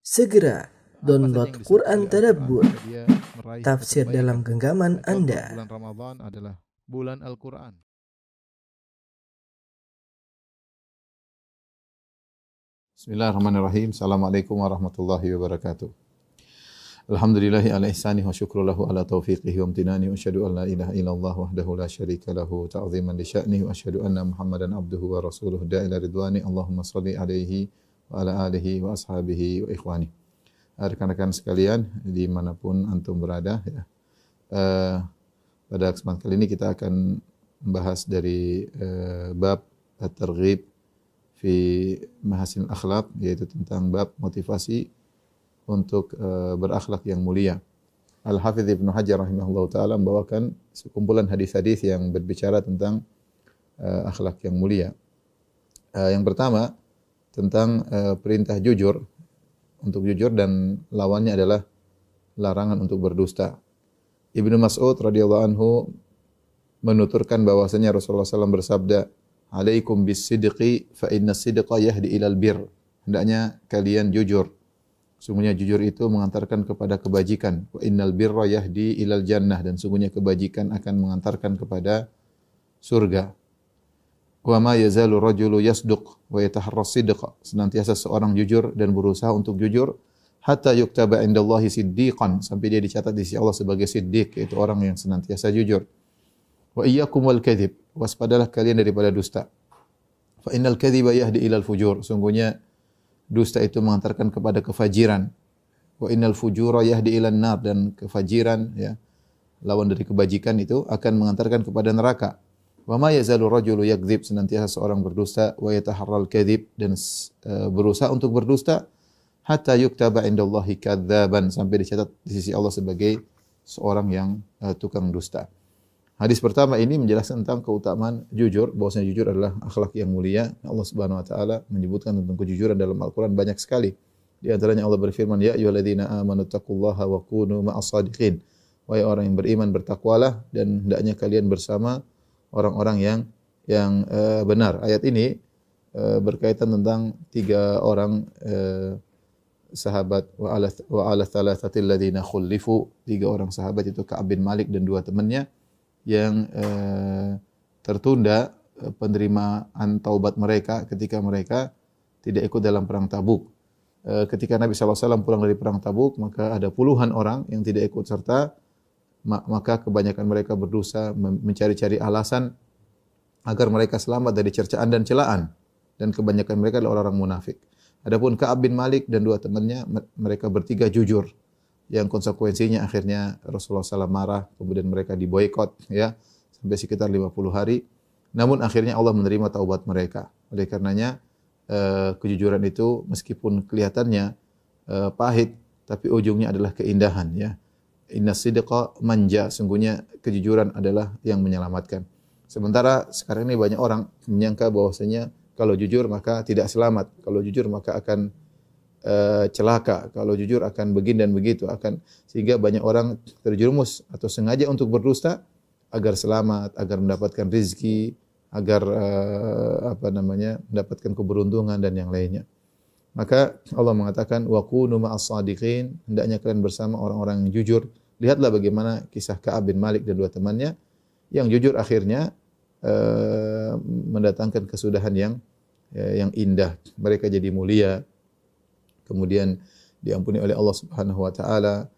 Segera download yang Quran disebut oleh Tadabbur, Al-Quran, dia meraih tafsir dalam kebaikan. genggaman Contoh, Anda. bulan Ramadan adalah bulan Al-Quran. Bismillahirrahmanirrahim. Assalamualaikum warahmatullahi wabarakatuh. Alhamdulillahi ala ihsanih wa syukru lahu ala taufiqihi wa amtinani wa asyhadu an la ilaha illallah wahdahu la syarika lahu ta'ziman li sya'nihi wa asyhadu anna Muhammadan abduhu wa rasuluhu da'ila ridwani. Allahumma shalli alaihi wa ala alihi wa ashabihi wa ikhwani. Rekan-rekan sekalian dimanapun antum berada, ya. Pada kesempatan kali ini kita akan membahas dari bab at-targhib fi mahasin akhlak, yaitu tentang bab motivasi untuk berakhlak yang mulia. Al-Hafidz Ibnu Hajar rahimahullahu taala membawakan sekumpulan hadis-hadis yang berbicara tentang akhlak yang mulia. Yang pertama tentang perintah jujur, untuk jujur, dan lawannya adalah larangan untuk berdusta. Ibnu Mas'ud radhiyallahu anhu menuturkan bahwasanya Rasulullah SAW bersabda, "Alaikum bis-sidqi fa inna as-sidqa yahdi ilal bir." Hendaknya kalian jujur. Sungguhnya jujur itu mengantarkan kepada kebajikan. Wa innal birra yahdi ilal jannah, dan sungguhnya kebajikan akan mengantarkan kepada surga. Wa ma yazalu rajulu yasduq wa yataharra sidqa. Senantiasa seorang jujur dan berusaha untuk jujur hatta yuktaba indallahi siddiqan, sampai dia dicatat di sisi Allah sebagai siddiq, yaitu orang yang senantiasa jujur. Wa iyyakum wal kadhib, waspadalah kalian daripada dusta. Fa innal kadhiba yahdi ilal fujur. Sungguhnya dusta itu mengantarkan kepada kefajiran. Wa innal fujura yahdi ilan nar, dan kefajiran, ya, lawan dari kebajikan, itu akan mengantarkan kepada neraka. Wa ma yazalu rajulu yakdzib, senantiasa seorang berdusta, wa yataharral kadzib, dan berusaha untuk berdusta, hatta yuktaba indallahi kadzaban, sampai dicatat di sisi Allah sebagai seorang yang tukang dusta. Hadis pertama ini menjelaskan tentang keutamaan jujur, bahwasanya jujur adalah akhlak yang mulia. Allah Subhanahu wa taala menyebutkan tentang kejujuran dalam Al-Qur'an banyak sekali. Di antaranya Allah berfirman, "Ya ayyuhalladzina amanu taqullaha wa kunu ma'as shadiqin." Wahai orang yang beriman, bertakwalah dan hendaknya kalian bersama orang-orang yang benar. Ayat ini berkaitan tentang tiga orang sahabat, wa ala thalathatil ladzina khulifu. Tiga orang sahabat itu Ka'ab bin Malik dan dua temannya yang tertunda penerimaan taubat mereka ketika mereka tidak ikut dalam perang Tabuk. Ketika Nabi SAW pulang dari perang Tabuk, maka ada puluhan orang yang tidak ikut serta, maka kebanyakan mereka berdosa mencari-cari alasan agar mereka selamat dari cercaan dan celaan, dan kebanyakan mereka adalah orang-orang munafik. Adapun Ka'ab bin Malik dan dua temannya, mereka bertiga jujur, yang konsekuensinya akhirnya Rasulullah SAW marah, kemudian mereka diboikot, ya, sampai sekitar 50 hari. Namun akhirnya Allah menerima taubat mereka. Oleh karenanya kejujuran itu meskipun kelihatannya pahit, tapi ujungnya adalah keindahan, ya. Inna sidqa manja, sungguhnya kejujuran adalah yang menyelamatkan. Sementara sekarang ini banyak orang menyangka bahwasanya kalau jujur maka tidak selamat, kalau jujur maka akan celaka, kalau jujur akan begini dan begitu, sehingga banyak orang terjerumus atau sengaja untuk berdusta agar selamat, agar mendapatkan rezeki, agar mendapatkan keberuntungan dan yang lainnya. Maka Allah mengatakan wa kunu ma'as shadiqin, hendaknya kalian bersama orang-orang yang jujur. Lihatlah bagaimana kisah Ka'ab bin Malik dan dua temannya yang jujur akhirnya mendatangkan kesudahan yang indah. Mereka jadi mulia, kemudian diampuni oleh Allah Subhanahu wa taala.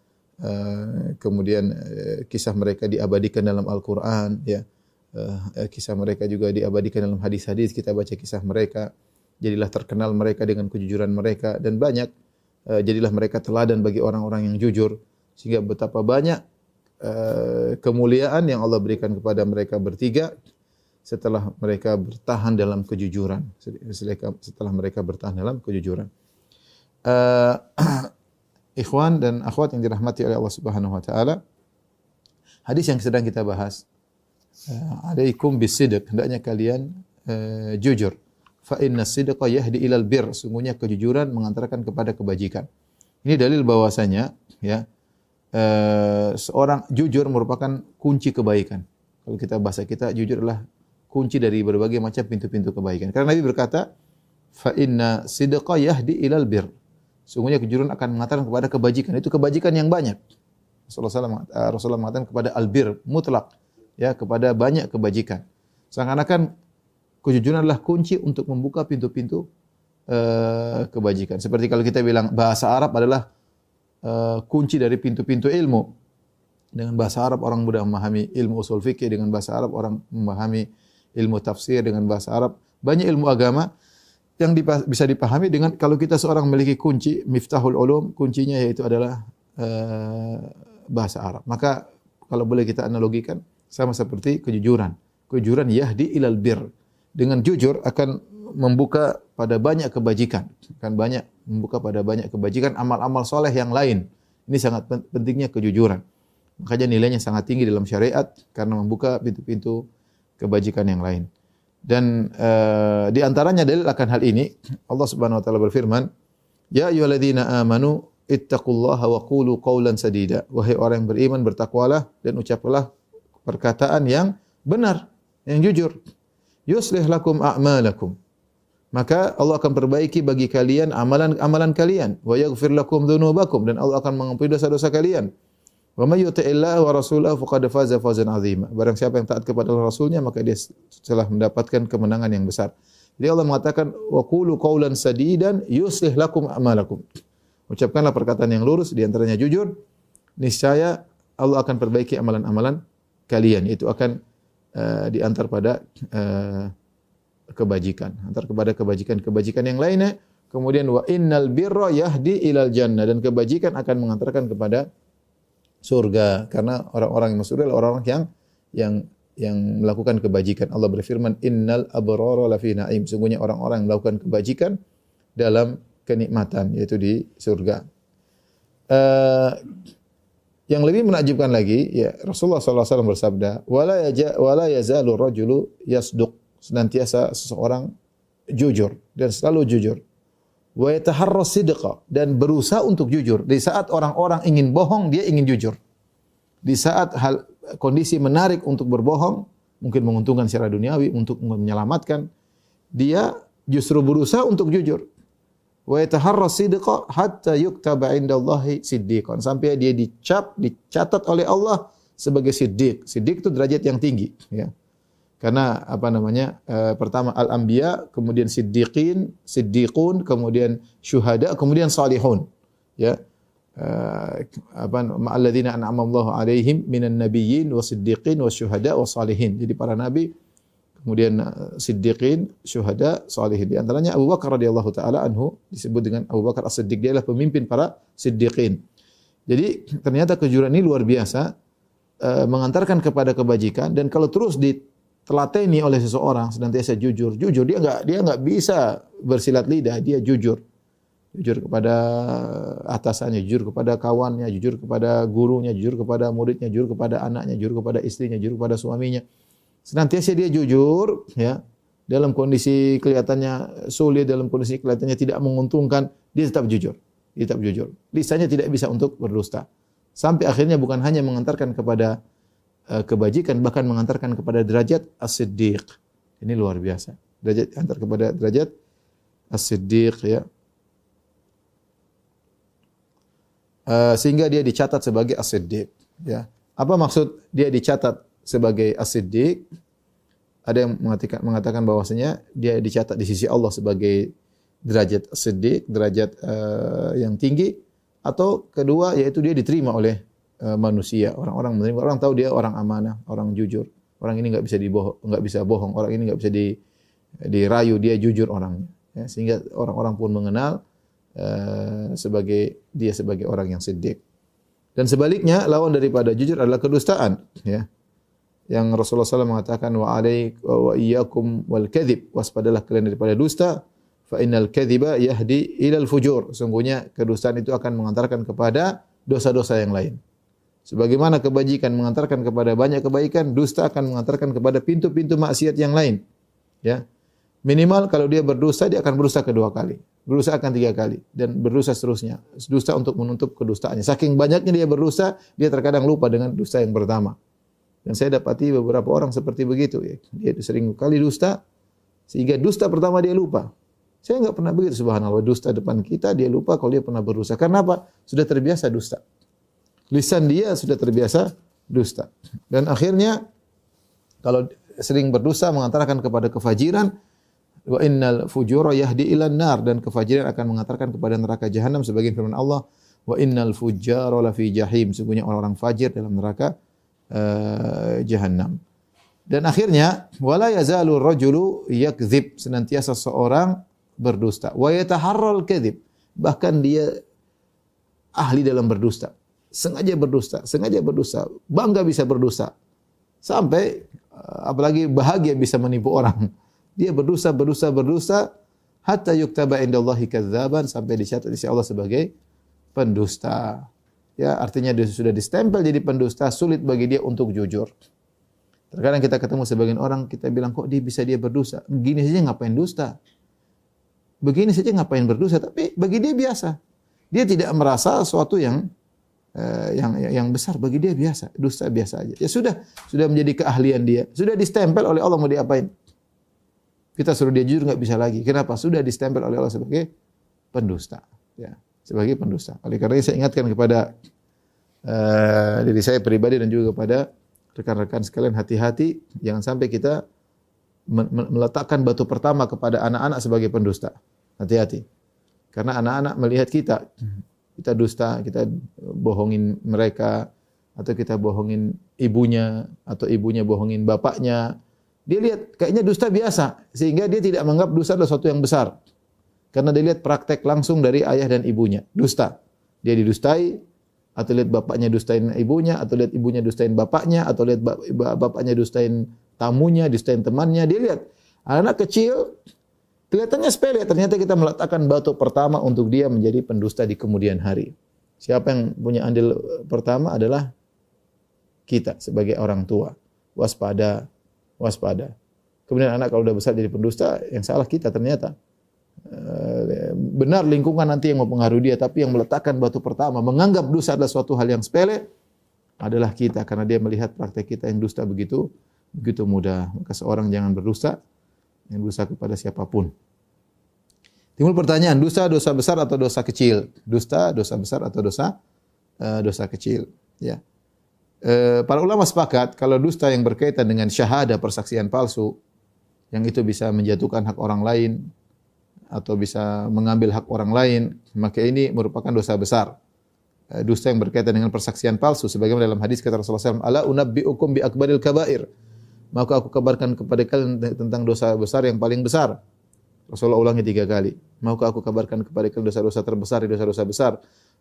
Kemudian kisah mereka diabadikan dalam Al-Qur'an, ya. Kisah mereka juga diabadikan dalam hadis-hadis, kita baca kisah mereka. Jadilah terkenal mereka dengan kejujuran mereka, dan banyak jadilah mereka teladan bagi orang-orang yang jujur, sehingga betapa banyak kemuliaan yang Allah berikan kepada mereka bertiga setelah mereka bertahan dalam kejujuran, setelah mereka bertahan dalam kejujuran. Ikhwan dan akhwat yang dirahmati oleh Allah Subhanahu wa taala, hadis yang sedang kita bahas, alaikum bisidq, hendaknya kalian jujur. Fa inna sidqa yahdi ilal bir, sungguhnya kejujuran mengantarkan kepada kebajikan. Ini dalil bahwasanya, ya, seorang jujur merupakan kunci kebaikan. Kalau kita bahasa kita, jujur adalah kunci dari berbagai macam pintu-pintu kebaikan. Karena Nabi berkata, fa inna sidqa yahdi ilal bir. Sungguhnya kejujuran akan mengantarkan kepada kebajikan. Itu kebajikan yang banyak. Rasulullah mengatakan kepada albir mutlak, ya, kepada banyak kebajikan. Seakan-akan kejujuran adalah kunci untuk membuka pintu-pintu kebajikan. Seperti kalau kita bilang bahasa Arab adalah kunci dari pintu-pintu ilmu. Dengan bahasa Arab orang mudah memahami ilmu usul fikih, dengan bahasa Arab orang memahami ilmu tafsir, dengan bahasa Arab banyak ilmu agama yang bisa dipahami dengan kalau kita seorang memiliki kunci miftahul ulum, kuncinya yaitu adalah bahasa Arab. Maka kalau boleh kita analogikan sama seperti kejujuran. Kejujuran yahdi ilal bir. Dengan jujur akan membuka pada banyak kebajikan, akan banyak membuka pada banyak kebajikan, amal-amal soleh yang lain. Ini sangat pentingnya kejujuran. Makanya nilainya sangat tinggi dalam syariat karena membuka pintu-pintu kebajikan yang lain. Dan di antaranya dalil akan hal ini Allah Subhanahu wa taala berfirman, "Ya ayyuhalladzina amanu ittaqullaha wa qulu qawlan sadida." Wahai orang yang beriman, bertakwalah dan ucaplah perkataan yang benar, yang jujur. Yuslih lakum a'malakum. Maka Allah akan perbaiki bagi kalian amalan-amalan kalian. Wa yaghfir lakum dzunubakum, dan Allah akan mengampuni dosa-dosa kalian. Wa may yuti'illaha wa rasulahu faqad faza fawzan 'azima. Barang siapa yang taat kepada Rasulnya maka dia telah mendapatkan kemenangan yang besar. Jadi Allah mengatakan wa qulu qawlan sadidan yuslih lakum a'malakum. Ucapkanlah perkataan yang lurus, di antaranya jujur, niscaya Allah akan perbaiki amalan-amalan kalian. Itu akan diantar pada kebajikan, antar kepada kebajikan yang lainnya. Kemudian wa innal birra yahdi ilal jannah, dan kebajikan akan mengantarkan kepada surga, karena orang-orang yang masuk surga adalah orang-orang yang melakukan kebajikan. Allah berfirman, innal abrara lafi na'im. Sungguhnya orang-orang yang melakukan kebajikan dalam kenikmatan, yaitu di surga. Yang lebih menakjubkan lagi, ya, Rasulullah SAW bersabda, wala yazalu rajulu yasduq. Senantiasa seseorang jujur dan selalu jujur. Wa yataharra sidqa, dan berusaha untuk jujur. Di saat orang-orang ingin bohong, dia ingin jujur. Di saat kondisi menarik untuk berbohong, mungkin menguntungkan secara duniawi, untuk menyelamatkan, dia justru berusaha untuk jujur. Wa yataharra sidqa hatta yuktaba indallahi siddiqan, sampai dia dicatat oleh Allah sebagai siddiq. Siddiq itu derajat yang tinggi, ya. Karena pertama al-anbiya, kemudian siddiqun, kemudian syuhada, kemudian salihun, ya. Ma'alladzina an'ama Allahu 'alaihim minan nabiyyin wasiddiqin wasyuhada wasalihin. Jadi para nabi, kemudian siddiqin, syuhada, salihin. Di antaranya Abu Bakar radhiyallahu taala anhu disebut dengan Abu Bakar As-Siddiq. Dia adalah pemimpin para siddiqin. Jadi ternyata kejujuran ini luar biasa, mengantarkan kepada kebajikan, dan kalau terus ditelateni oleh seseorang senantiasa jujur, dia enggak bisa bersilat lidah, dia jujur kepada atasannya, jujur kepada kawannya, jujur kepada gurunya, jujur kepada muridnya, jujur kepada anaknya, jujur kepada istrinya, jujur kepada suaminya. Senantiasa dia jujur, ya. Dalam kondisi kelihatannya sulit, dalam kondisi kelihatannya tidak menguntungkan, dia tetap jujur. Lisannya tidak bisa untuk berdusta. Sampai akhirnya bukan hanya mengantarkan kepada kebajikan, bahkan mengantarkan kepada derajat as-siddiq. Ini luar biasa. Antar kepada derajat as-siddiq, ya. Sehingga dia dicatat sebagai as-siddiq, ya. Apa maksud dia dicatat sebagai as-siddiq? Ada yang mengatakan bahwasanya dia dicatat di sisi Allah sebagai derajat as-siddiq, derajat yang tinggi, atau kedua yaitu dia diterima oleh manusia. Orang-orang menerima, orang tahu dia orang amanah, orang jujur. Orang ini enggak bisa bohong, orang ini enggak bisa dirayu, dia jujur orangnya, ya. Sehingga orang-orang pun mengenal sebagai orang yang siddiq. Dan sebaliknya, lawan daripada jujur adalah kedustaan, ya. Yang Rasulullah SAW mengatakan wa iyyakum wal kadzib, waspadalah kalian daripada dusta, fa innal kadziba yahdi ilal fujur. Sungguhnya kedustaan itu akan mengantarkan kepada dosa-dosa yang lain. Sebagaimana kebajikan mengantarkan kepada banyak kebaikan, dusta akan mengantarkan kepada pintu-pintu maksiat yang lain, ya. Minimal kalau dia berdusta, dia akan berdusta kedua kali, berdusta akan 3 kali, dan berdusta seterusnya. Dusta untuk menutup kedustaannya. Saking banyaknya dia berdusta, dia terkadang lupa dengan dusta yang pertama. Dan saya dapati beberapa orang seperti begitu, ya. Dia sering kali dusta, sehingga dusta pertama dia lupa. Saya enggak pernah begitu, subhanallah. Dusta depan kita, dia lupa kalau dia pernah berdusta. Karena apa? Sudah terbiasa dusta. Lisan dia sudah terbiasa dusta. Dan akhirnya kalau sering berdusta mengantarkan kepada kefajiran, wa innal fujura yahdi ilan nar, dan kefajiran akan mengantarkan kepada neraka jahanam sebagian firman Allah, wa innal fujjara lafi jahim, sungguhnya orang-orang fajir dalam neraka jahanam. Dan akhirnya wala yazalu rajulu yakdzib, senantiasa seorang berdusta, wa yataharral kadzib, bahkan dia ahli dalam berdusta, sengaja berdusta, bangga bisa berdusta, sampai apalagi bahagia bisa menipu orang. Dia berdusta hatta yuktaba indallahi kadzaban, sampai dicatat di sisi Allah sebagai pendusta. Ya, artinya dia sudah distempel jadi pendusta, sulit bagi dia untuk jujur. Terkadang kita ketemu sebagian orang, kita bilang kok dia berdosa. Begini saja ngapain dusta? Begini saja ngapain berdosa? Tapi bagi dia biasa. Dia tidak merasa sesuatu yang besar, bagi dia biasa. Dusta biasa aja. Ya sudah menjadi keahlian dia. Sudah distempel oleh Allah, mau diapain? Kita suruh dia jujur enggak bisa lagi. Kenapa? Sudah distempel oleh Allah sebagai pendusta. Ya, sebagai pendusta. Oleh karena itu saya ingatkan kepada diri saya pribadi dan juga kepada rekan-rekan sekalian, hati-hati jangan sampai kita meletakkan batu pertama kepada anak-anak sebagai pendusta. Hati-hati. Karena anak-anak melihat kita dusta, kita bohongin mereka, atau kita bohongin ibunya, atau ibunya bohongin bapaknya. Dia lihat kayaknya dusta biasa, sehingga dia tidak menganggap dusta adalah sesuatu yang besar. Karena dia lihat praktek langsung dari ayah dan ibunya, dusta. Dia didustai, atau lihat bapaknya dustain ibunya, atau lihat ibunya dustain bapaknya, atau lihat bapaknya dustain tamunya, dustain temannya. Dia lihat anak kecil kelihatannya sepele, ternyata kita meletakkan batu pertama untuk dia menjadi pendusta di kemudian hari. Siapa yang punya andil pertama adalah kita sebagai orang tua. Waspada. Kemudian anak kalau sudah besar jadi pendusta, yang salah kita ternyata. Benar lingkungan nanti yang mempengaruhi dia, tapi yang meletakkan batu pertama, menganggap dosa adalah suatu hal yang sepele, adalah kita, karena dia melihat praktek kita yang dusta begitu mudah. Maka seorang jangan berdusta, yang dosa kepada siapapun. Timbul pertanyaan, dosa besar atau dosa kecil? Dosa besar atau dosa kecil? Ya. Para ulama sepakat kalau dusta yang berkaitan dengan syahadah, persaksian palsu, yang itu bisa menjatuhkan hak orang lain atau bisa mengambil hak orang lain, maka ini merupakan dosa besar. Dusta yang berkaitan dengan persaksian palsu, sebagaimana dalam hadis kata Rasulullah SAW, ala unabbi'ukum bi akbaril kabair. Maka aku kabarkan kepada kalian tentang dosa besar yang paling besar. Rasulullah ulangi 3 kali. Maka aku kabarkan kepada kalian dosa-dosa terbesar, dosa-dosa besar.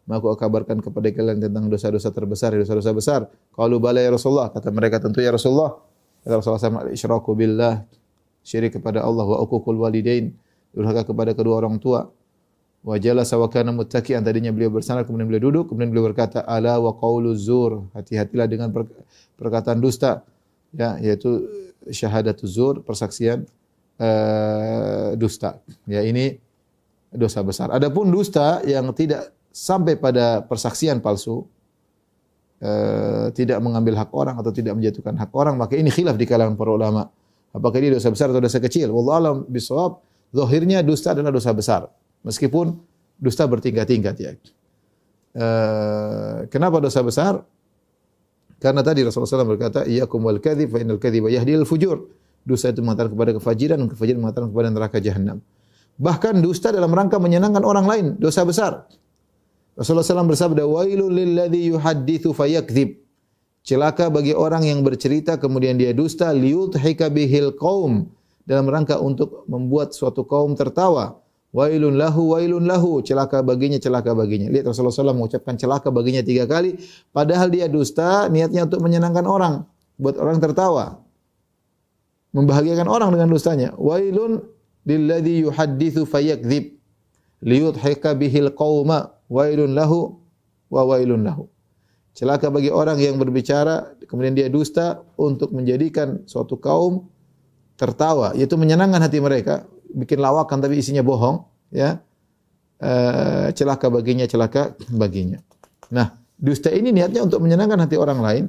Maka aku kabarkan kepada kalian tentang dosa-dosa terbesar, dosa-dosa besar. Qalu bala ya Rasulullah, kata mereka tentu ya Rasulullah. Kata Rasulullah SAW, al-isyraku billah, syirik kepada Allah, wa uququl walidain, durhaka kepada kedua orang tua. Wa jalasa wa kana muttaqian, tadinya beliau bersandar kemudian beliau duduk, kemudian beliau berkata ala wa qauluz zur, hati-hatilah dengan perkataan dusta. Ya, yaitu syahadatuz zur, persaksian dusta. Ya, ini dosa besar. Adapun dusta yang tidak sampai pada persaksian palsu, tidak mengambil hak orang atau tidak menjatuhkan hak orang, maka ini khilaf di kalangan para ulama. Apakah ini dosa besar atau dosa kecil? Wallahu a'lam bishawab. Zahirnya dusta adalah dosa besar, meskipun dusta bertingkat-tingkat ya. Kenapa dosa besar? Karena tadi Rasulullah SAW berkata, iyyakum wal kadzib fa innal kadziba yahdil fujur. Dusta itu mengantarkan kepada kefajiran, dan kefajiran mengantarkan kepada neraka jahanam. Bahkan dusta dalam rangka menyenangkan orang lain, dosa besar. Rasulullah SAW bersabda, wailul lilladzi yuhadditsu fayakdzib. Celaka bagi orang yang bercerita kemudian dia dusta, liyudhika bihil qaum, dalam rangka untuk membuat suatu kaum tertawa. Wailun lahu, celaka baginya. Lihat Rasulullah SAW mengucapkan celaka baginya 3 kali, padahal dia dusta, niatnya untuk menyenangkan orang, buat orang tertawa, membahagiakan orang dengan dustanya. Wailun lilladzi yuhadditsu fayakdzib liyudhika bihil qauma, wailun lahu wa wailun lahu. Celaka bagi orang yang berbicara kemudian dia dusta untuk menjadikan suatu kaum tertawa, yaitu menyenangkan hati mereka, bikin lawakan tapi isinya bohong, ya. Celaka baginya. Nah, dusta ini niatnya untuk menyenangkan hati orang lain,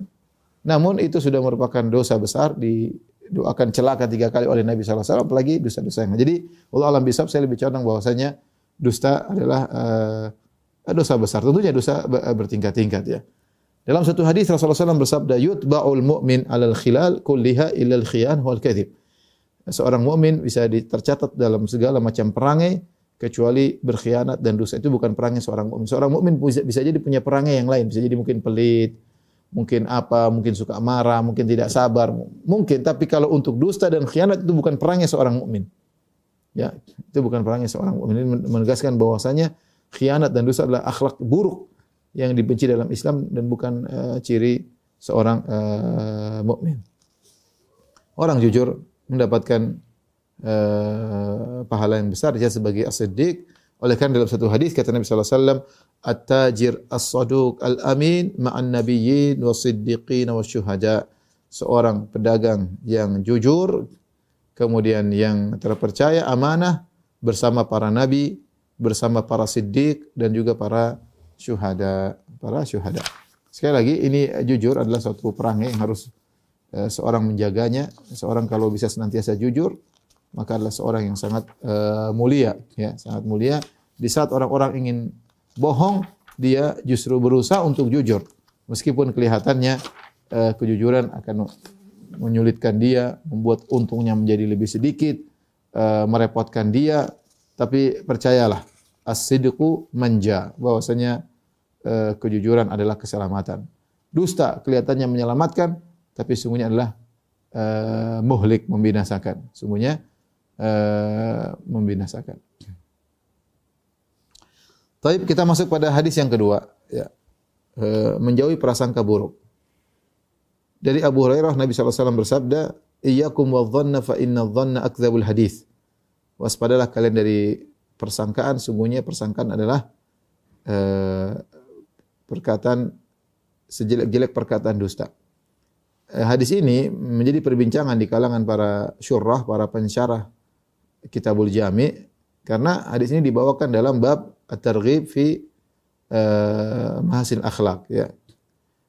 namun itu sudah merupakan dosa besar didoakan celaka 3 kali oleh Nabi sallallahu alaihi wasallam, apalagi dosa-dosa yang lain. Jadi wallahu alam bisawab, saya lebih condong bahwasanya dusta adalah dosa besar. Tentunya dosa bertingkat-tingkat ya. Dalam satu hadis Rasulullah SAW bersabda, "Yutba'ul mu'min 'alal khilal kulliha illal khiyan wal kadhib." Seorang mukmin bisa tercatat dalam segala macam perangai kecuali berkhianat dan dosa. Itu bukan perangai seorang mukmin. Seorang mukmin bisa jadi punya perangai yang lain, bisa jadi mungkin pelit, mungkin apa, mungkin suka marah, mungkin tidak sabar, mungkin. Tapi kalau untuk dusta dan khianat itu bukan perangai seorang mukmin. Ya, itu bukan perangai seorang mukmin. Ini menegaskan bahwasanya khianat dan dusta adalah akhlak buruk yang dibenci dalam Islam dan bukan ciri seorang mukmin. Orang jujur mendapatkan pahala yang besar dia sebagai as-siddiq. Oleh karena dalam satu hadis kata Nabi sallallahu alaihi wasallam, "At-tajir as-saduq al-amin ma'an nabiyyin was-siddiqin wasyuhada." Seorang pedagang yang jujur, kemudian yang terpercaya, amanah bersama para nabi, bersama para siddiq dan juga para syuhada. Sekali lagi, ini jujur adalah suatu perangai yang harus seorang menjaganya. Seorang kalau bisa senantiasa jujur, maka adalah seorang yang sangat mulia, ya, sangat mulia. Di saat orang-orang ingin bohong, dia justru berusaha untuk jujur. Meskipun kelihatannya kejujuran akan menyulitkan dia, membuat untungnya menjadi lebih sedikit, merepotkan dia, tapi percayalah, as-sidqu manja, bahwasanya kejujuran adalah keselamatan. Dusta kelihatannya menyelamatkan, tapi sungguhnya adalah muhlik, membinasakan. Sungguhnya membinasakan. Taib, kita masuk pada hadis yang kedua, ya. Menjauhi prasangka buruk. Dari Abu Hurairah Nabi sallallahu alaihi wasallam bersabda, "Iyyakum wadh-dhanna fa inna adh-dhanna akdzabul hadits." Waspadalah kalian dari persangkaan, sungguhnya persangkaan adalah perkataan sejelek-jelek perkataan dusta. Hadis ini menjadi perbincangan di kalangan para syurrah, para pensyarah Kitabul Jami', karena hadis ini dibawakan dalam bab at-targhib fi mahasin akhlak, ya,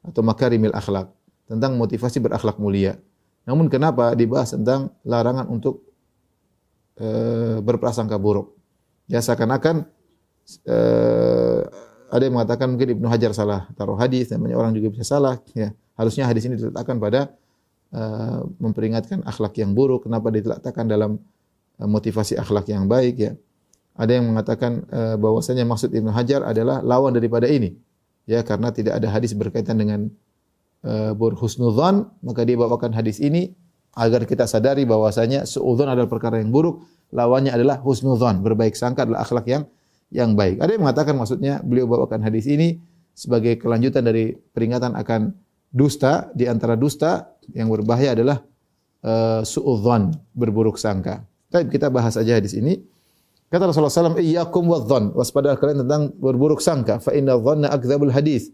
atau makarimil akhlak, tentang motivasi berakhlak mulia. Namun kenapa dibahas tentang larangan untuk berprasangka buruk? Ya, seakan-akan ada yang mengatakan mungkin Ibnu Hajar salah taruh hadis, namanya orang juga bisa salah, ya. Harusnya hadis ini diletakkan pada memperingatkan akhlak yang buruk. Kenapa diletakkan dalam motivasi akhlak yang baik, ya? Ada yang mengatakan bahwasanya maksud Ibnu Hajar adalah lawan daripada ini, ya, karena tidak ada hadis berkaitan dengan berhusnudzan, maka dia bawakan hadis ini agar kita sadari bahwasanya suudzon adalah perkara yang buruk, lawannya adalah husnudzan, berbaik sangka adalah akhlak yang baik. Ada yang mengatakan maksudnya beliau bawakan hadis ini sebagai kelanjutan dari peringatan akan dusta. Di antara dusta yang berbahaya adalah suudzon, berburuk sangka. Baik, kita bahas saja hadis ini. Kata Rasulullah SAW, "Iyyakum wadh-dhann." Waspadalah kalian tentang berburuk sangka. Fa inna dhanna akdzabul hadits.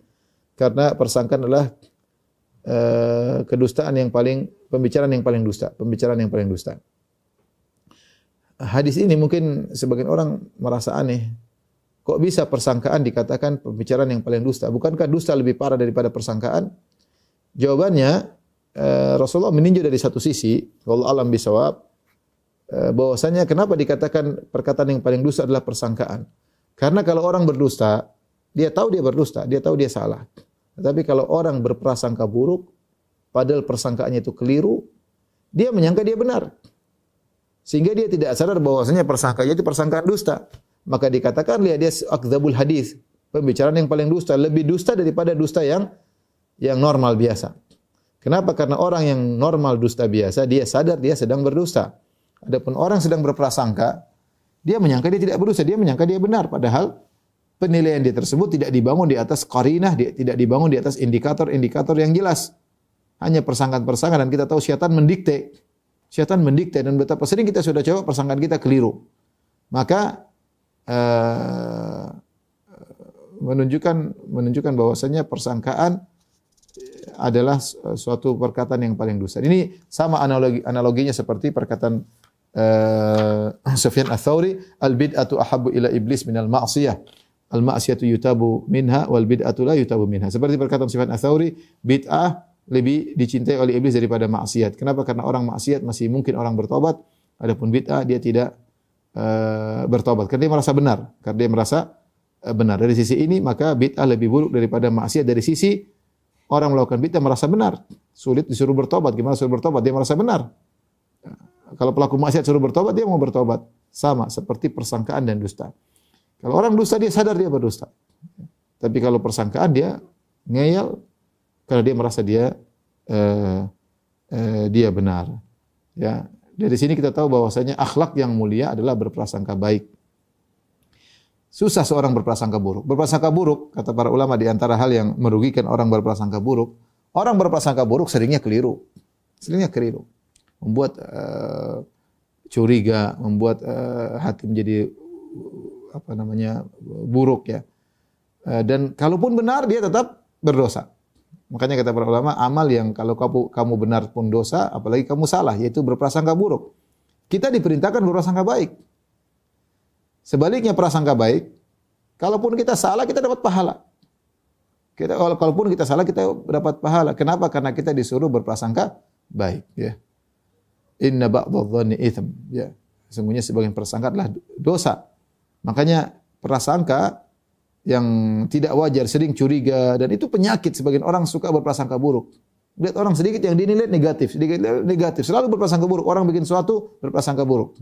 Karena persangkaan adalah kedustaan yang paling, pembicaraan yang paling dusta. Hadis ini mungkin sebagian orang merasa aneh. Kok bisa persangkaan dikatakan pembicaraan yang paling dusta? Bukankah dusta lebih parah daripada persangkaan? Jawabannya, Rasulullah meninjau dari satu sisi, wallahu alam bisawab, bahwasanya kenapa dikatakan perkataan yang paling dusta adalah persangkaan? Karena kalau orang berdusta, dia tahu dia berdusta, dia tahu dia salah. Tetapi kalau orang berprasangka buruk, padahal persangkaannya itu keliru, dia menyangka dia benar. Sehingga dia tidak sadar bahwasanya persangkaannya itu persangkaan dusta. Maka dikatakan dia akdzabul hadis, pembicaraan yang paling dusta, lebih dusta daripada dusta yang normal biasa. Kenapa? Karena orang yang normal dusta biasa, dia sadar dia sedang berdusta. Adapun orang sedang berprasangka, dia menyangka dia tidak berdusta, dia menyangka dia benar, padahal penilaian dia tersebut tidak dibangun di atas qarinah, tidak dibangun di atas indikator-indikator yang jelas. Hanya persangkaan-persangkaan, dan kita tahu syaitan mendikte. Syaitan mendikte, dan betapa sering kita sudah coba persangkaan kita keliru. Maka menunjukkan bahwasanya persangkaan adalah suatu perkataan yang paling dosa. Ini sama analoginya seperti perkataan Sufyan Ats-Tsauri, al-bid'atu ahabbu ila iblis minal ma'siyah. Al-ma'siyatu yutabu minha wal bid'atu la yutabu minha. Seperti perkataan Sufyan Ats-Tsauri, bid'ah lebih dicintai oleh iblis daripada maksiat. Kenapa? Karena orang maksiat masih mungkin orang bertobat, adapun bid'ah dia tidak bertobat. Karena dia merasa benar. Karena dia merasa benar. Dari sisi ini maka bid'ah lebih buruk daripada maksiat. Dari sisi orang melakukan bid'ah merasa benar. Sulit disuruh bertobat. Gimana suruh bertobat? Dia merasa benar. Kalau pelaku maksiat suruh bertobat, dia mau bertobat. Sama seperti persangkaan dan dusta. Kalau orang dusta dia sadar dia berdusta. Tapi kalau persangkaan dia ngeyel karena dia merasa dia benar. Ya, dari sini kita tahu bahwasanya akhlak yang mulia adalah berprasangka baik. Susah seorang berprasangka buruk. Berprasangka buruk, kata para ulama, di antara hal yang merugikan orang berprasangka buruk, orang berprasangka buruk seringnya keliru. Seringnya keliru. Membuat curiga, membuat hati menjadi buruk ya. Dan kalaupun benar dia tetap berdosa. Makanya kata para ulama, amal yang kalau kamu benar pun dosa, apalagi kamu salah, yaitu berprasangka buruk. Kita diperintahkan berprasangka baik. Sebaliknya prasangka baik, kalaupun kita salah kita dapat pahala. Kalaupun kita salah kita dapat pahala. Kenapa? Karena kita disuruh berprasangka baik. Ya. Inna ba'dadh-dhanni itsm. Ya. Sesungguhnya sebagian prasangka adalah dosa. Makanya prasangka yang tidak wajar, sering curiga, dan itu penyakit. Sebagian orang suka berprasangka buruk. Lihat orang sedikit yang dinilai negatif, sedikit negatif, selalu berprasangka buruk. Orang bikin sesuatu berprasangka buruk.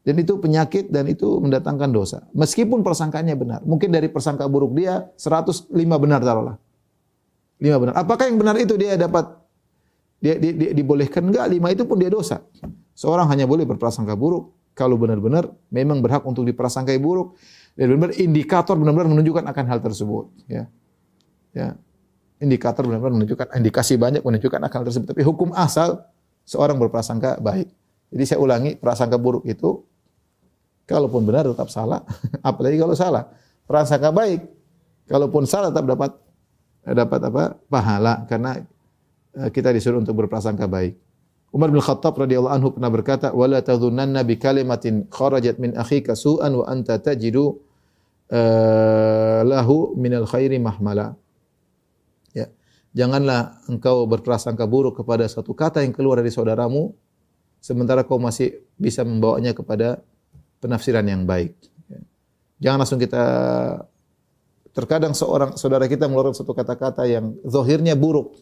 Dan itu penyakit dan itu mendatangkan dosa. Meskipun persangkaannya benar. Mungkin dari persangka buruk dia 105 benar taruhlah. 5 benar. Apakah yang benar itu dia dapat dia dibolehkan? Enggak, 5 itu pun dia dosa. Seorang hanya boleh berprasangka buruk kalau benar-benar memang berhak untuk diprasangkai buruk dan benar-benar indikator benar-benar menunjukkan akan hal tersebut, ya. Ya. Indikator benar-benar menunjukkan, indikasi banyak menunjukkan akan hal tersebut, tapi hukum asal seorang berprasangka baik. Jadi saya ulangi, prasangka buruk itu kalaupun benar tetap salah, apalagi kalau salah. Prasangka baik kalaupun salah tetap dapat pahala karena kita disuruh untuk berprasangka baik. Umar bin Khattab radhiyallahu anhu pernah berkata, "Wala tadhunanna bi kalimatin kharajat min akhika su'an wa anta tajidu lahu minal khairi mahmala." Ya. Janganlah engkau berprasangka buruk kepada satu kata yang keluar dari saudaramu sementara kau masih bisa membawanya kepada penafsiran yang baik. Ya. Jangan langsung kita, terkadang saudara kita mengeluarkan satu kata-kata yang zahirnya buruk,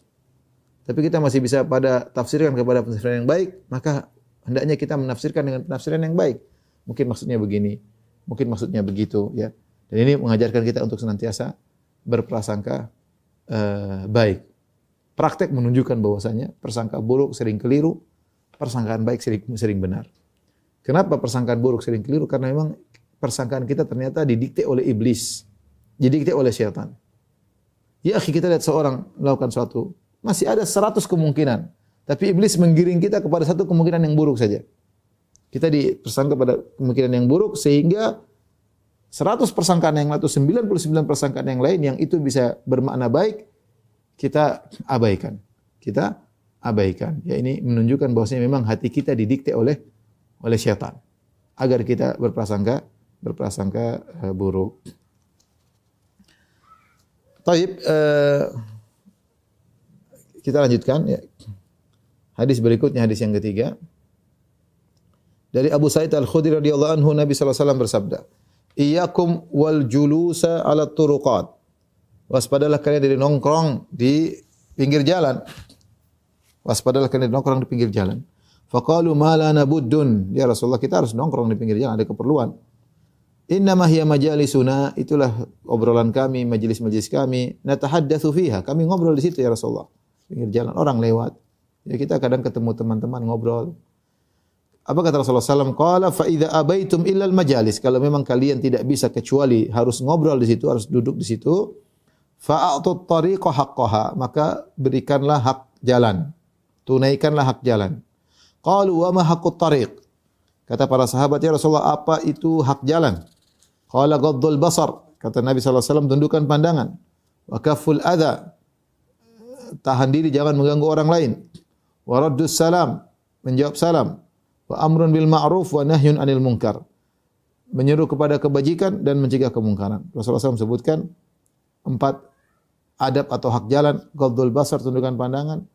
tapi kita masih bisa tafsirkan kepada penafsiran yang baik, maka hendaknya kita menafsirkan dengan penafsiran yang baik. Mungkin maksudnya begini, mungkin maksudnya begitu, ya. Dan ini mengajarkan kita untuk senantiasa berprasangka baik. Praktek menunjukkan bahwasanya persangka buruk sering keliru, persangkaan baik sering benar. Kenapa persangkaan buruk sering keliru? Karena memang persangkaan kita ternyata didikte oleh iblis, didikte oleh syaitan. Ya akhi, kita lihat seorang melakukan suatu, masih ada 100 kemungkinan, tapi iblis menggiring kita kepada satu kemungkinan yang buruk saja. Kita dipersangka pada kemungkinan yang buruk sehingga 100 persangkaan yang lain atau 99 persangkaan yang lain yang itu bisa bermakna baik kita abaikan. Kita abaikan. Ya, ini menunjukkan bahwasanya memang hati kita didikte oleh syaitan agar kita berprasangka buruk. Taib, kita lanjutkan ya. Hadis berikutnya, hadis yang ketiga. Dari Abu Sa'id Al-Khudri radhiyallahu anhu, Nabi sallallahu alaihi wasallam bersabda, "Iyyakum wal julusa 'ala turuqat." Waspadalah kalian dari nongkrong di pinggir jalan. Waspadalah kalian dari nongkrong di pinggir jalan. Faqalu ma lana buddun. Ya Rasulullah, kita harus nongkrong di pinggir jalan, ada keperluan. Innama hiya majalisuna, itulah obrolan kami, majelis-majelis kami. Natahaddatsu fiha, kami ngobrol di situ ya Rasulullah. Pinggir jalan, orang lewat. Ya kita kadang ketemu teman-teman ngobrol. Apa kata Rasulullah SAW? Qala fa idza abaitum illa al majalis. Kalau memang kalian tidak bisa kecuali harus ngobrol di situ, harus duduk di situ, fa'atut tariqa haqqaha, maka berikanlah hak jalan. Tunaikanlah hak jalan. Qalu wa ma haqqut tariq? Kata para sahabat, ya Rasulullah, apa itu hak jalan? Qala ghaddul basar. Kata Nabi SAW, tundukkan pandangan. Wa kafful adha, tahan diri jangan mengganggu orang lain. Wa raddus salam, menjawab salam. Wa amrun bil ma'ruf wa nahyun 'anil munkar, menyeru kepada kebajikan dan mencegah kemungkaran. Rasulullah SAW sebutkan 4 adab atau hak jalan, ghaddul basar, tundukkan pandangan,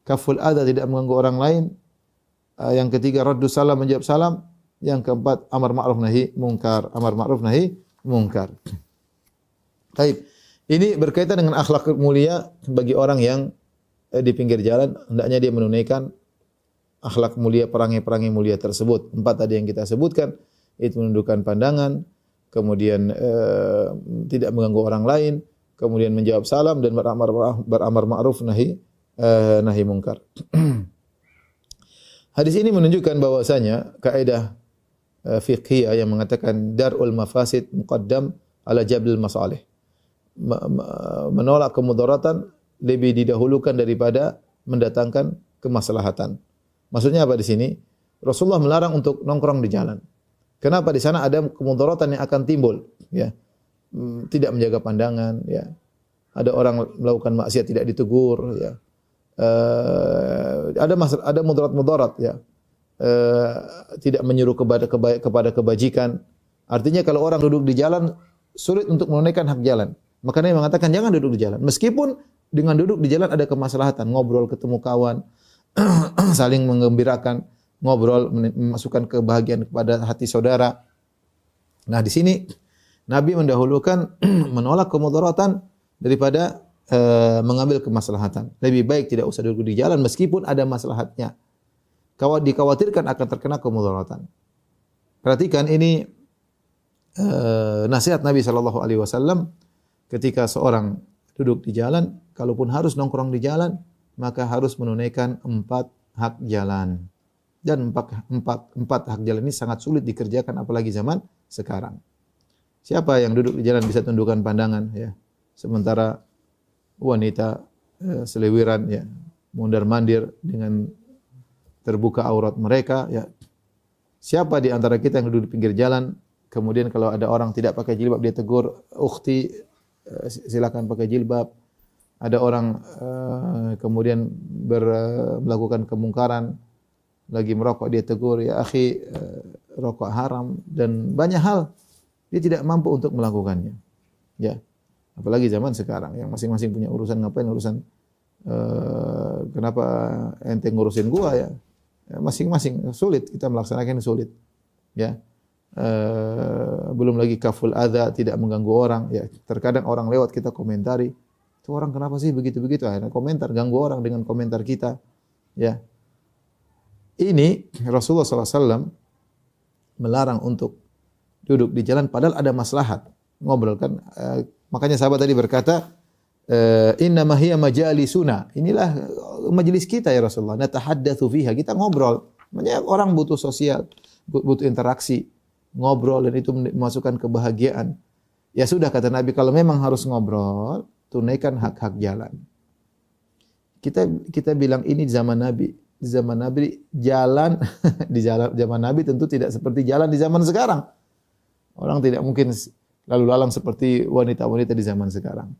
kaful adza, tidak mengganggu orang lain. Yang ketiga raddus salam, menjawab salam. Yang keempat amar ma'ruf nahi mungkar, amar ma'ruf nahi mungkar. Baik. Ini berkaitan dengan akhlak mulia bagi orang yang di pinggir jalan, hendaknya dia menunaikan akhlak mulia, perangai-perangai mulia tersebut. 4 tadi yang kita sebutkan, itu menundukkan pandangan, kemudian tidak mengganggu orang lain, kemudian menjawab salam dan beramar ma'ruf nahi mungkar. Hadis ini menunjukkan bahwasanya kaidah fiqhiyah yang mengatakan darul mafasid muqaddam ala jalbil masalih. Menolak kemudaratan lebih didahulukan daripada mendatangkan kemaslahatan. Maksudnya apa di sini? Rasulullah melarang untuk nongkrong di jalan. Kenapa? Di sana ada kemudaratan yang akan timbul, ya. Tidak menjaga pandangan, ya. Ada orang melakukan maksiat tidak ditegur, ya. Ada mudarat-mudarat, ya. Tidak menyuruh kepada kebajikan. Artinya kalau orang duduk di jalan sulit untuk menunaikan hak jalan. Makanya mengatakan jangan duduk di jalan. Meskipun dengan duduk di jalan ada kemaslahatan, ngobrol, ketemu kawan, saling menggembirakan, ngobrol, memasukkan kebahagiaan kepada hati saudara. Nah, di sini Nabi mendahulukan menolak kemudaratan daripada mengambil kemaslahatan. Lebih baik tidak usah duduk di jalan meskipun ada maslahatnya. Dikhawatirkan akan terkena kemudaratan. Perhatikan ini nasihat Nabi SAW ketika seorang duduk di jalan, kalaupun harus nongkrong di jalan, maka harus menunaikan 4 hak jalan. Dan 4 hak jalan ini sangat sulit dikerjakan apalagi zaman sekarang. Siapa yang duduk di jalan bisa tundukkan pandangan, ya. Sementara wanita selewiran, ya, mondar-mandir dengan terbuka aurat mereka, ya. Siapa di antara kita yang duduk di pinggir jalan, kemudian kalau ada orang tidak pakai jilbab dia tegur, "Ukhti, silakan pakai jilbab." Ada orang kemudian melakukan kemungkaran, lagi merokok dia tegur, "Ya akhi, rokok haram," dan banyak hal dia tidak mampu untuk melakukannya. Ya. Apalagi zaman sekarang yang masing-masing punya urusan, ngapain urusan kenapa ente ngurusin gua, ya. Masing-masing sulit kita melaksanakan, sulit. Ya. Belum lagi kaful adza, tidak mengganggu orang, ya. Terkadang orang lewat kita komentari, "Itu orang kenapa sih begitu-begitu?" Akhirnya komentar, ganggu orang dengan komentar kita, ya. Ini Rasulullah SAW melarang untuk duduk di jalan padahal ada maslahat. Ngobrol kan, makanya sahabat tadi berkata, "Inna ma hiya majalisuna." Inilah majelis kita ya Rasulullah. Natahaddatsu fiha, kita ngobrol. Banyak orang butuh sosial, butuh interaksi, ngobrol, dan itu memasukkan kebahagiaan. Ya sudah, kata Nabi, kalau memang harus ngobrol, tunaikan hak-hak jalan. Kita bilang ini zaman Nabi. Di zaman Nabi jalan zaman Nabi tentu tidak seperti jalan di zaman sekarang. Orang tidak mungkin lalu lalang seperti wanita-wanita di zaman sekarang.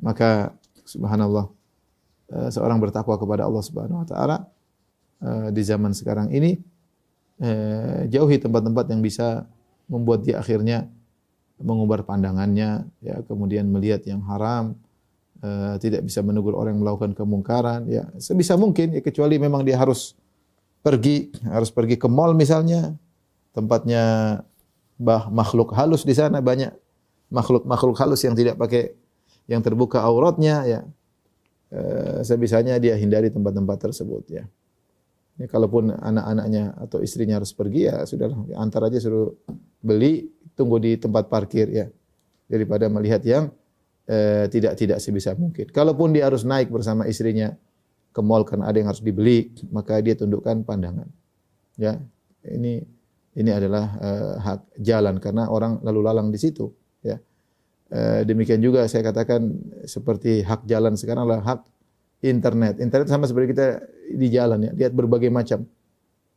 Maka subhanallah, seorang bertakwa kepada Allah Subhanahu wa taala di zaman sekarang ini, jauhi tempat-tempat yang bisa membuat dia akhirnya mengumbar pandangannya, ya, kemudian melihat yang haram, tidak bisa menegur orang yang melakukan kemungkaran, ya, sebisa mungkin, ya, kecuali memang dia harus pergi ke mall misalnya, tempatnya makhluk halus di sana, banyak makhluk halus yang tidak pakai, yang terbuka auratnya, ya, sebisanya dia hindari tempat-tempat tersebut, ya. Ya, kalaupun anak-anaknya atau istrinya harus pergi, ya sudahlah, antar aja, suruh beli, tunggu di tempat parkir, ya, daripada melihat yang tidak sebisa mungkin. Kalaupun dia harus naik bersama istrinya ke mall karena ada yang harus dibeli, maka dia tundukkan pandangan. Ya, ini adalah hak jalan karena orang lalu lalang di situ. Ya, demikian juga saya katakan seperti hak jalan sekarang adalah hak internet. Internet sama seperti kita di jalan, ya, lihat berbagai macam.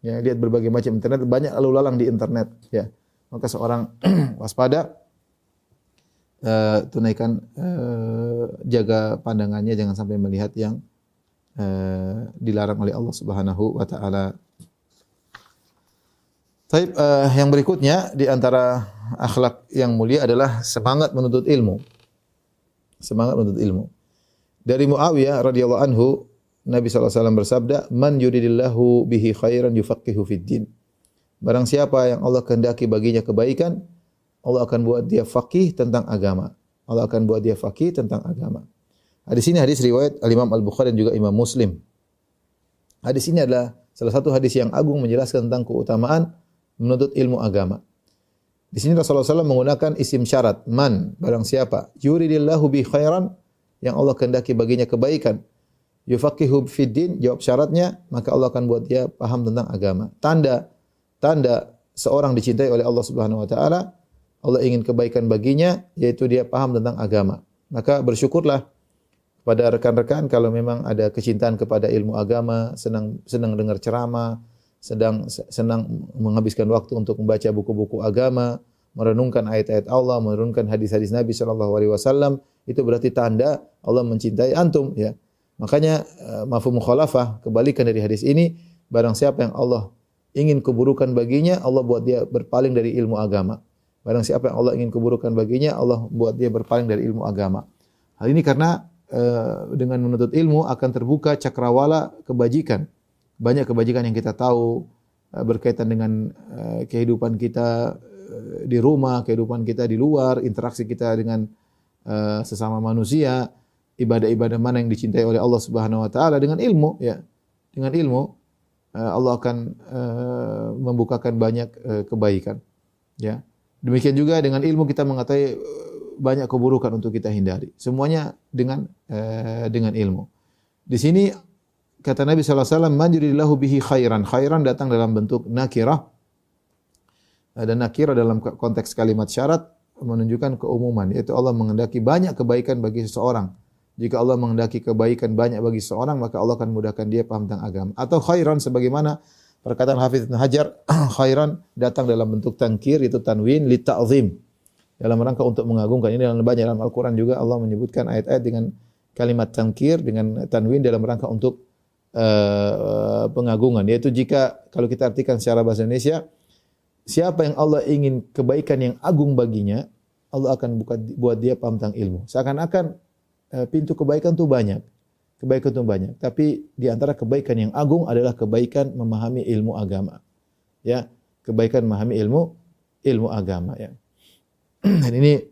Ya, lihat berbagai macam internet, banyak lalu lalang di internet. Ya, maka seorang waspada. Tunaikan, jaga pandangannya, jangan sampai melihat yang dilarang oleh Allah Subhanahu wa taala. Baik, yang berikutnya di antara akhlak yang mulia adalah semangat menuntut ilmu. Semangat menuntut ilmu. Dari Muawiyah radhiyallahu anhu, Nabi SAW bersabda, "Man yuridillahu bihi khairan yufaqihu fid din." Barang siapa yang Allah kehendaki baginya kebaikan, Allah akan buat dia faqih tentang agama. Allah akan buat dia faqih tentang agama. Hadis ini hadis riwayat Al-Imam Al-Bukhari dan juga Imam Muslim. Hadis ini adalah salah satu hadis yang agung menjelaskan tentang keutamaan menuntut ilmu agama. Di sini Rasulullah SAW menggunakan isim syarat, man, barang siapa, yuridillahu bi khairan, yang Allah kehendaki baginya kebaikan, yufaqihu fid din, jawab syaratnya, maka Allah akan buat dia paham tentang agama. Tanda seorang dicintai oleh Allah Subhanahu wa taala, Allah ingin kebaikan baginya, yaitu dia paham tentang agama. Maka bersyukurlah pada rekan-rekan kalau memang ada kecintaan kepada ilmu agama, senang dengar ceramah, senang menghabiskan waktu untuk membaca buku-buku agama, merenungkan ayat-ayat Allah, merenungkan hadis-hadis Nabi sallallahu alaihi wasallam, itu berarti tanda Allah mencintai antum, ya. Makanya mafhum mukhalafah, kebalikan dari hadis ini, barang siapa yang Allah ingin keburukan baginya, Allah buat dia berpaling dari ilmu agama. Barang siapa yang Allah ingin keburukan baginya, Allah buat dia berpaling dari ilmu agama. Hal ini karena dengan menuntut ilmu akan terbuka cakrawala kebajikan. Banyak kebajikan yang kita tahu berkaitan dengan kehidupan kita di rumah, kehidupan kita di luar, interaksi kita dengan sesama manusia, ibadah-ibadah mana yang dicintai oleh Allah Subhanahu wa taala dengan ilmu, ya. Dengan ilmu Allah akan membukakan banyak kebaikan, ya. Demikian juga dengan ilmu kita mengetahui banyak keburukan untuk kita hindari. Semuanya dengan ilmu. Di sini kata Nabi sallallahu alaihi wasallam, "Man yuridillahu bihi khairan." Khairan datang dalam bentuk nakirah. Dan nakirah dalam konteks kalimat syarat menunjukkan keumuman, yaitu Allah menghendaki banyak kebaikan bagi seseorang. Jika Allah menghendaki kebaikan banyak bagi seseorang, maka Allah akan mudahkan dia paham tentang agama. Atau khairan sebagaimana perkataan Hafiz Ibnu Hajar, khairan datang dalam bentuk tankir, itu tanwin li ta'zim. Dalam rangka untuk mengagungkan. Ini dalam banyak dalam Al-Quran juga Allah menyebutkan ayat-ayat dengan kalimat tankir, dengan tanwin dalam rangka untuk pengagungan. Yaitu jika, kalau kita artikan secara bahasa Indonesia, siapa yang Allah ingin kebaikan yang agung baginya, Allah akan buat dia paham tentang ilmu. Seakan-akan pintu kebaikan itu banyak. Kebaikan itu banyak. Tapi di antara kebaikan yang agung adalah kebaikan memahami ilmu agama. Ya, kebaikan memahami ilmu agama, ya. Dan ini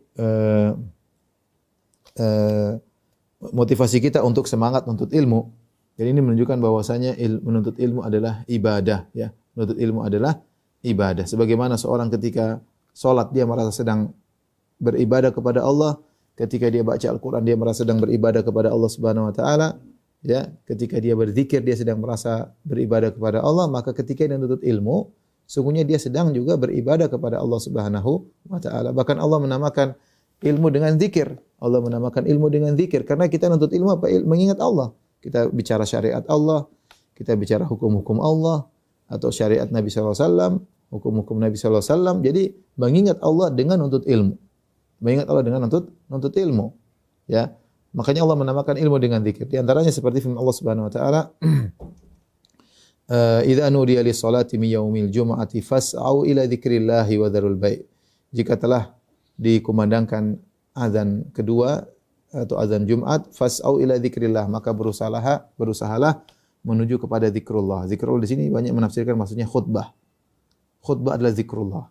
motivasi kita untuk semangat menuntut ilmu. Dan ini menunjukkan bahwasanya menuntut ilmu adalah ibadah, ya. Menuntut ilmu adalah ibadah. Sebagaimana seorang ketika salat dia merasa sedang beribadah kepada Allah, ketika dia baca Al-Qur'an dia merasa sedang beribadah kepada Allah Subhanahu wa taala, ya. Ketika dia berzikir dia sedang merasa beribadah kepada Allah, maka ketika dia menuntut ilmu, sungguhnya dia sedang juga beribadah kepada Allah Subhanahu wa taala. Bahkan Allah menamakan ilmu dengan zikir. Allah menamakan ilmu dengan zikir karena kita menuntut ilmu apa? Mengingat Allah. Kita bicara syariat Allah, kita bicara hukum-hukum Allah atau syariat Nabi sallallahu alaihi wasallam, hukum-hukum Nabi sallallahu alaihi wasallam. Jadi mengingat Allah dengan menuntut ilmu. Mengingat Allah dengan menuntut ilmu. Ya. Makanya Allah menamakan ilmu dengan zikir. Di antaranya seperti firman Allah Subhanahu wa taala, idza nudiya lis-salati min yaumil jum'ati fas'au ila dzikrillahi wa dzarul bai'. Jika telah dikumandangkan azan kedua atau azan Jumat, fas'au ila dzikrillah, maka berusahalah menuju kepada zikrullah. Zikrullah di sini banyak menafsirkan maksudnya khutbah. Khutbah adalah zikrullah.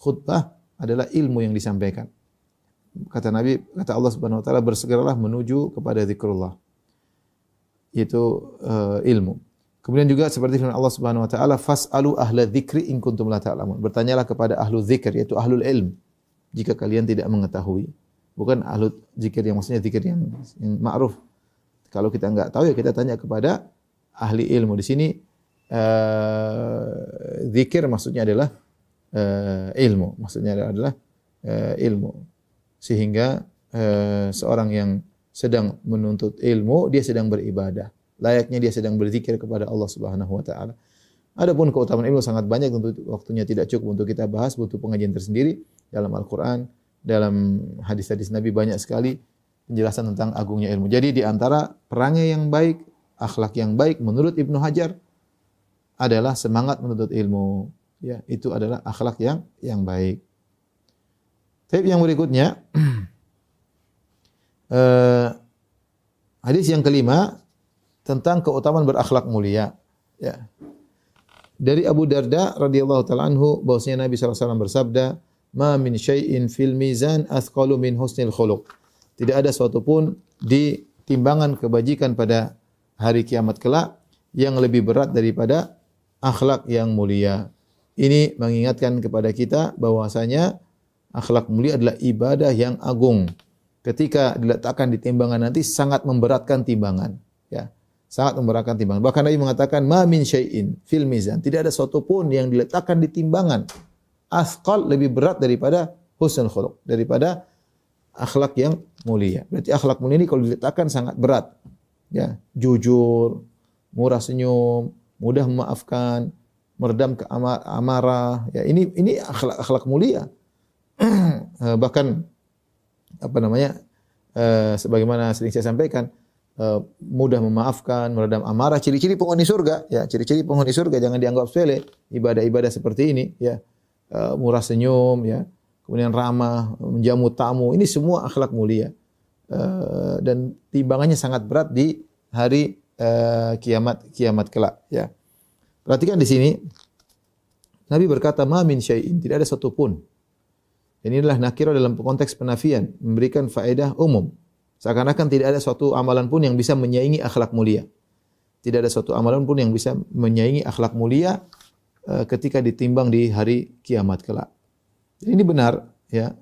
Khutbah adalah ilmu yang disampaikan. Kata Nabi, kata Allah Subhanahu wa taala, bersegeralah menuju kepada zikrullah. Yaitu ilmu. Kemudian juga seperti firman Allah Subhanahu wa taala, fas'alu ahla dzikri in kuntum la ta'lamun. Bertanyalah kepada ahlu dzikir, yaitu ahlul ilm, jika kalian tidak mengetahui. Bukan ahlu dzikir yang maksudnya dzikir yang ma'ruf. Kalau kita enggak tahu ya kita tanya kepada ahli ilmu. Di sini dzikir maksudnya adalah ilmu. Maksudnya adalah ilmu. Sehingga seorang yang sedang menuntut ilmu, dia sedang beribadah. Layaknya dia sedang berzikir kepada Allah Subhanahu wa taala. Adapun keutamaan ilmu sangat banyak, tentu waktunya tidak cukup untuk kita bahas, butuh pengajian tersendiri. Dalam Al-Qur'an, dalam hadis-hadis Nabi banyak sekali penjelasan tentang agungnya ilmu. Jadi di antara perangai yang baik, akhlak yang baik menurut Ibnu Hajar adalah semangat menuntut ilmu. Ya, itu adalah akhlak yang baik. Tapi yang berikutnya Eh, Hadis yang kelima tentang keutamaan berakhlak mulia. Ya. Dari Abu Darda radhiyallahu taala anhu bahwasanya Nabi sallallahu alaihi wasallam bersabda, "Ma min syai'in fil mizan athqalu min husnil khuluq." Tidak ada suatu pun di timbangan kebajikan pada hari kiamat kelak yang lebih berat daripada akhlak yang mulia. Ini mengingatkan kepada kita bahwasanya akhlak mulia adalah ibadah yang agung. Ketika diletakkan di timbangan nanti sangat memberatkan timbangan, ya. Sangat memberatkan timbangan. Bahkan Nabi mengatakan ma min syai'in fil mizan, tidak ada sesuatu pun yang diletakkan di timbangan asqal lebih berat daripada husnul khuluq, daripada akhlak yang mulia. Berarti akhlak mulia ini kalau diletakkan sangat berat. Ya, jujur, murah senyum, mudah memaafkan, meredam amarah. Ya, ini akhlak mulia. Bahkan sebagaimana sering saya sampaikan, mudah memaafkan, meredam amarah, ciri-ciri penghuni surga, ya, ciri-ciri penghuni surga jangan dianggap sepele. Ibadah-ibadah seperti ini, ya, murah senyum, ya, kemudian ramah, menjamu tamu, ini semua akhlak mulia. Dan timbangannya sangat berat di hari kiamat kelak, ya. Perhatikan di sini, Nabi berkata, "Ma min syai'in", tidak ada satu pun. Ini adalah nakirah dalam konteks penafian, memberikan faedah umum. Seakan-akan tidak ada suatu amalan pun yang bisa menyaingi akhlak mulia. Tidak ada suatu amalan pun yang bisa menyaingi akhlak mulia ketika ditimbang di hari kiamat kelak. Ini benar, ya.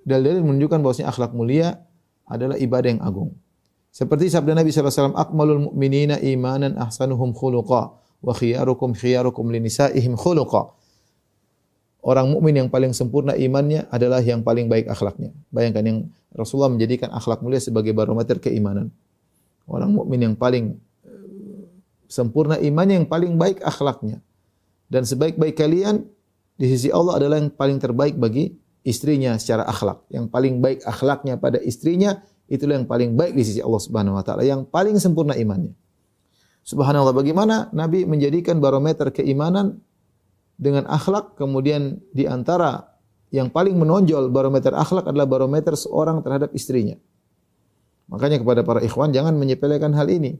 Dalil-dalil menunjukkan bahwasanya akhlak mulia adalah ibadah yang agung. Seperti sabda Nabi sallallahu alaihi wasallam, "Akmalul mu'minina imanan ahsanuhum khuluqa wa khiyarukum linisaihim khuluqa." Orang mukmin yang paling sempurna imannya adalah yang paling baik akhlaknya. Bayangkan, yang Rasulullah menjadikan akhlak mulia sebagai barometer keimanan. Orang mukmin yang paling sempurna imannya, yang paling baik akhlaknya. Dan sebaik-baik kalian di sisi Allah adalah yang paling terbaik bagi istrinya secara akhlak. Yang paling baik akhlaknya pada istrinya, itulah yang paling baik di sisi Allah Subhanahu wa taala, yang paling sempurna imannya. Subhanallah, bagaimana Nabi menjadikan barometer keimanan dengan akhlak, kemudian di antara yang paling menonjol barometer akhlak adalah barometer seorang terhadap istrinya. Makanya kepada para ikhwan, jangan menyepelekan hal ini.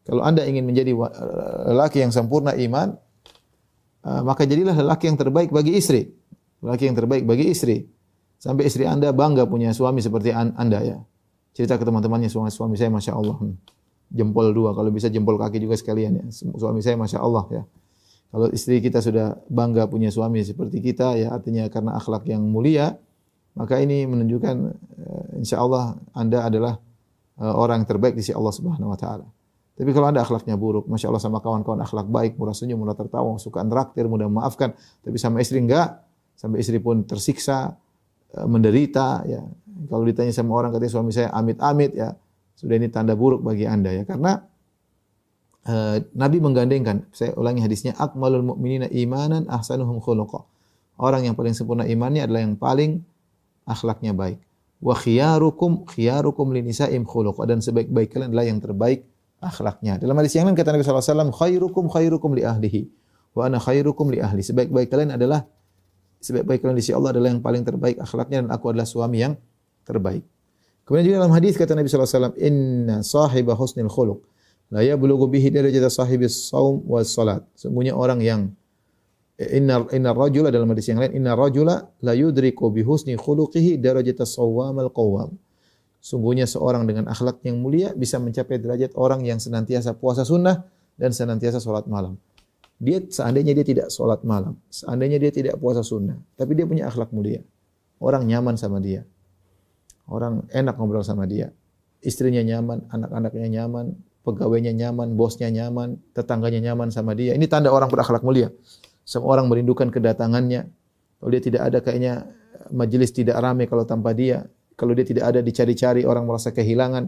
Kalau Anda ingin menjadi lelaki yang sempurna iman, maka jadilah lelaki yang terbaik bagi istri. Lelaki yang terbaik bagi istri. Sampai istri Anda bangga punya suami seperti Anda, ya. Cerita ke teman-temannya, suami saya Masya Allah. Jempol dua, kalau bisa jempol kaki juga sekalian, ya. Suami saya Masya Allah, ya. Kalau istri kita sudah bangga punya suami seperti kita, ya, artinya karena akhlak yang mulia, maka ini menunjukkan insya Allah Anda adalah orang yang terbaik di sisi Allah Subhanahu wa taala. Tapi kalau Anda akhlaknya buruk, Masya Allah sama kawan-kawan akhlak baik, murah senyum, mudah tertawa, suka traktir, mudah memaafkan, tapi sama istri enggak, sampai istri pun tersiksa, menderita, ya. Kalau ditanya sama orang katanya suami saya amit-amit, ya, sudah ini tanda buruk bagi Anda, ya. Karena Nabi menggandengkan, saya ulangi hadisnya, akmalul mu'minina imanan ahsanuhum khuluqa. Orang yang paling sempurna imannya adalah yang paling akhlaknya baik. Wa khiyarukum linisaim khuluqa, dan sebaik-baik kalian adalah yang terbaik akhlaknya. Dalam hadis yang lain kata Nabi sallallahu alaihi wasallam, khairukum li ahlihi wa ana khairukum li ahli. Sebaik-baik kalian di sisi Allah adalah yang paling terbaik akhlaknya, dan aku adalah suami yang terbaik. Kemudian juga dalam hadis kata Nabi sallallahu alaihi wasallam, inna sahiba husnil khuluq la yablughu bihi darajata sahibis shaum was salat. Sungguhnya orang yang inna rajula, dalam hadis yang lain, inna rajula la yudriku bi husni khuluqihi darajata shawwamal qawwam. Sungguhnya seorang dengan akhlak yang mulia bisa mencapai derajat orang yang senantiasa puasa sunnah dan senantiasa salat malam. Seandainya dia tidak salat malam, seandainya dia tidak puasa sunnah, tapi dia punya akhlak mulia, orang nyaman sama dia, orang enak ngobrol sama dia, istrinya nyaman, anak-anaknya nyaman, pegawainya nyaman, bosnya nyaman, tetangganya nyaman sama dia. Ini tanda orang berakhlak mulia. Semua orang merindukan kedatangannya. Kalau dia tidak ada, kayaknya majelis tidak ramai kalau tanpa dia. Kalau dia tidak ada, dicari-cari, orang merasa kehilangan.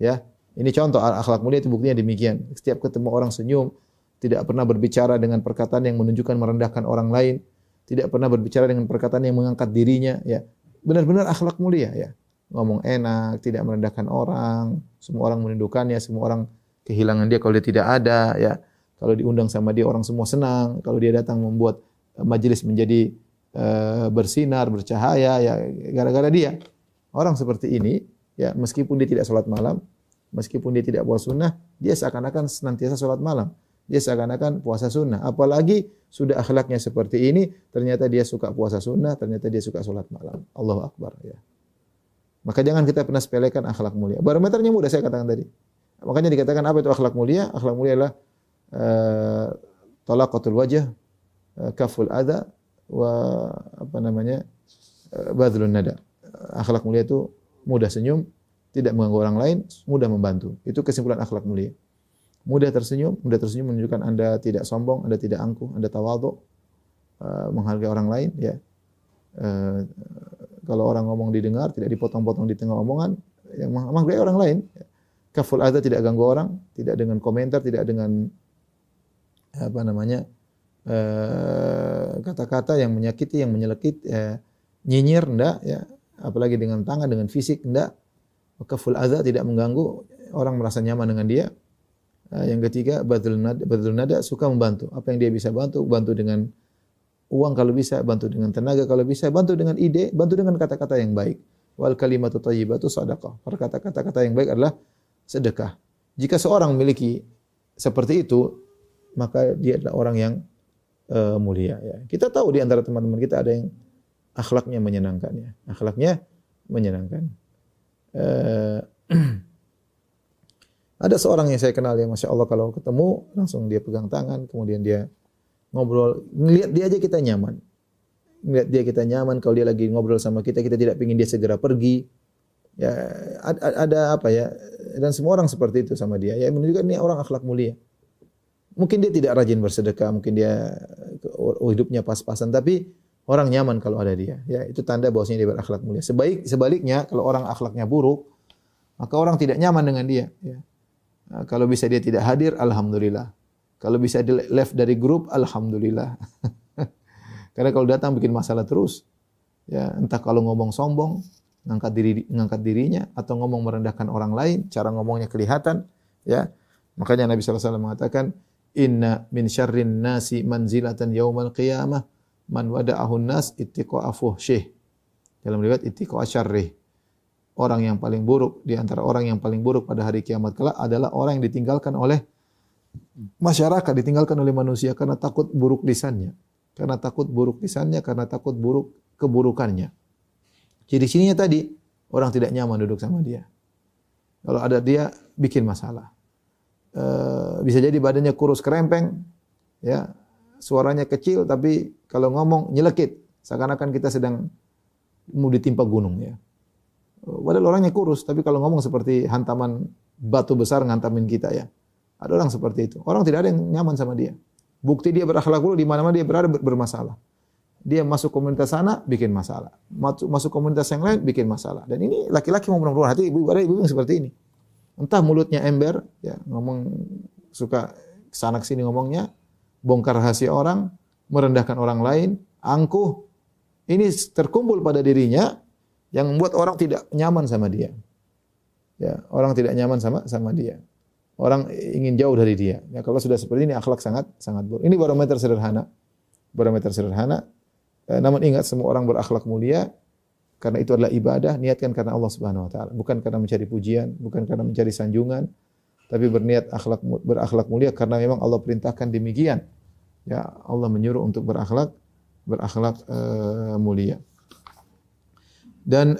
Ya, ini contoh akhlak mulia, itu buktinya demikian. Setiap ketemu orang senyum, tidak pernah berbicara dengan perkataan yang menunjukkan merendahkan orang lain, tidak pernah berbicara dengan perkataan yang mengangkat dirinya. Ya, benar-benar akhlak mulia. Ya. Ngomong enak, tidak merendahkan orang, semua orang merindukannya, semua orang kehilangan dia kalau dia tidak ada, ya. Kalau diundang sama dia orang semua senang, kalau dia datang membuat majelis menjadi bersinar, bercahaya, ya, gara-gara dia. Orang seperti ini ya meskipun dia tidak salat malam, meskipun dia tidak puasa sunnah, dia seakan-akan senantiasa salat malam. Dia seakan-akan puasa sunnah. Apalagi sudah akhlaknya seperti ini, ternyata dia suka puasa sunnah, ternyata dia suka salat malam. Allahu Akbar. Ya. Maka jangan kita pernah sepelekan akhlak mulia. Barometernya mudah saya katakan tadi. Makanya dikatakan apa itu akhlak mulia? Akhlak mulia adalah talaqatul wajh, kaful adha, wa badlun nada. Akhlak mulia itu mudah senyum, tidak mengganggu orang lain, mudah membantu. Itu kesimpulan akhlak mulia. Mudah tersenyum menunjukkan Anda tidak sombong, Anda tidak angkuh, Anda tawadhu, menghargai orang lain, ya. Kalau orang ngomong didengar, tidak dipotong-potong di tengah omongan, yang menghargai orang lain. Kaful adza, tidak ganggu orang, tidak dengan komentar, tidak dengan kata-kata yang menyakiti, yang menyelekit, nyinyir, enggak, ya. Apalagi dengan tangan, dengan fisik, enggak. Kaful adza, tidak mengganggu, orang merasa nyaman dengan dia. Yang ketiga, badlun nada, suka membantu. Apa yang dia bisa bantu dengan uang kalau bisa, bantu dengan tenaga kalau bisa, bantu dengan ide, bantu dengan kata-kata yang baik. Wal kalimatu thayyibatu shadaqah. Kata-kata yang baik adalah sedekah. Jika seorang memiliki seperti itu, maka dia adalah orang yang mulia. Ya. Kita tahu di antara teman-teman kita ada yang akhlaknya menyenangkan. Ya. Akhlaknya menyenangkan. Ada seorang yang saya kenal ya, Masya Allah, kalau ketemu langsung dia pegang tangan, kemudian dia ngobrol, ngelihat dia aja kita nyaman. Ngelihat dia kita nyaman, kalau dia lagi ngobrol sama kita tidak ingin dia segera pergi. Ya, ada apa ya, dan semua orang seperti itu sama dia. Ya, menunjukkan ini orang akhlak mulia. Mungkin dia tidak rajin bersedekah, mungkin dia hidupnya pas-pasan, tapi orang nyaman kalau ada dia. Ya, itu tanda bahwasanya dia berakhlak mulia. Sebaliknya, kalau orang akhlaknya buruk, maka orang tidak nyaman dengan dia. Ya. Nah, kalau bisa dia tidak hadir, alhamdulillah. Kalau bisa di left dari grup, alhamdulillah. Karena kalau datang bikin masalah terus, ya entah kalau ngomong sombong, ngangkat dirinya, atau ngomong merendahkan orang lain, cara ngomongnya kelihatan, ya. Makanya Nabi SAW mengatakan, inna min syarrin nasi manzilatan yaumal qiyamah man wada'ahun nas ittiqa afuhsyih. Dalam riwayat ittiqa asyarrih. Orang yang paling buruk, di antara orang yang paling buruk pada hari kiamat kelak adalah orang yang ditinggalkan oleh masyarakat, ditinggalkan oleh manusia karena takut buruk lisannya. Karena takut buruk lisannya, karena takut buruk keburukannya. Jadi sininya tadi, orang tidak nyaman duduk sama dia. Kalau ada dia, bikin masalah. Bisa jadi badannya kurus kerempeng, ya, suaranya kecil, tapi kalau ngomong nyelekit, seakan-akan kita sedang mau ditimpa gunung, ya. Padahal orangnya kurus, tapi kalau ngomong seperti hantaman batu besar ngantamin kita, ya. Ada orang seperti itu. Orang tidak ada yang nyaman sama dia. Bukti dia berakhlak buruk, di mana-mana dia berada bermasalah. Dia masuk komunitas sana, bikin masalah. Masuk komunitas yang lain, bikin masalah. Dan ini laki-laki mau perempuan, hati ibu yang seperti ini. Entah mulutnya ember, ya, ngomong suka kesana kesini ngomongnya, bongkar rahasia orang, merendahkan orang lain, angkuh. Ini terkumpul pada dirinya yang membuat orang tidak nyaman sama dia. Ya, orang tidak nyaman sama dia. Orang ingin jauh dari dia. Ya, kalau sudah seperti ini akhlak sangat buruk. Ini barometer sederhana. Namun ingat, semua orang berakhlak mulia karena itu adalah ibadah, niatkan karena Allah Subhanahu wa taala, bukan karena mencari pujian, bukan karena mencari sanjungan, tapi berniat berakhlak mulia karena memang Allah perintahkan demikian. Ya, Allah menyuruh untuk berakhlak mulia. Dan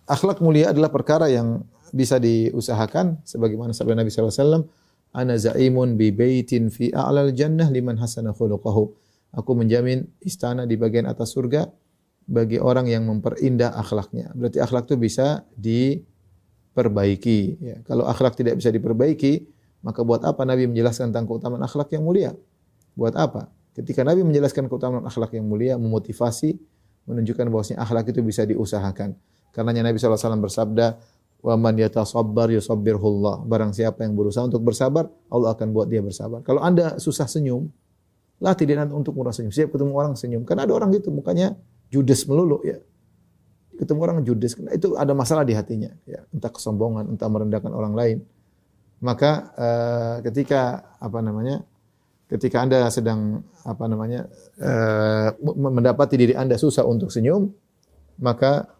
akhlak mulia adalah perkara yang bisa diusahakan sebagaimana sabda Nabi sallallahu alaihi wasallam, ana zaimun bi baitin fi a'lal jannah liman hasana khuluquhu. Aku menjamin istana di bagian atas surga bagi orang yang memperindah akhlaknya. Berarti akhlak itu bisa diperbaiki, ya. Kalau akhlak tidak bisa diperbaiki, maka buat apa Nabi menjelaskan tentang keutamaan akhlak yang mulia? Buat apa? Ketika Nabi menjelaskan keutamaan akhlak yang mulia, memotivasi, menunjukkan bahwasanya akhlak itu bisa diusahakan. Karenanya Nabi sallallahu alaihi wasallam bersabda, wa man yatasabbar yusabbirhullah. Barang siapa yang berusaha untuk bersabar, Allah akan buat dia bersabar. Kalau Anda susah senyum, latih diri untuk murah senyum. Siap ketemu orang senyum. Karena ada orang gitu mukanya judes melulu, ya. Ketemu orang judes, itu ada masalah di hatinya, ya. Entah kesombongan, entah merendahkan orang lain. Maka ketika Anda sedang mendapati diri Anda susah untuk senyum, maka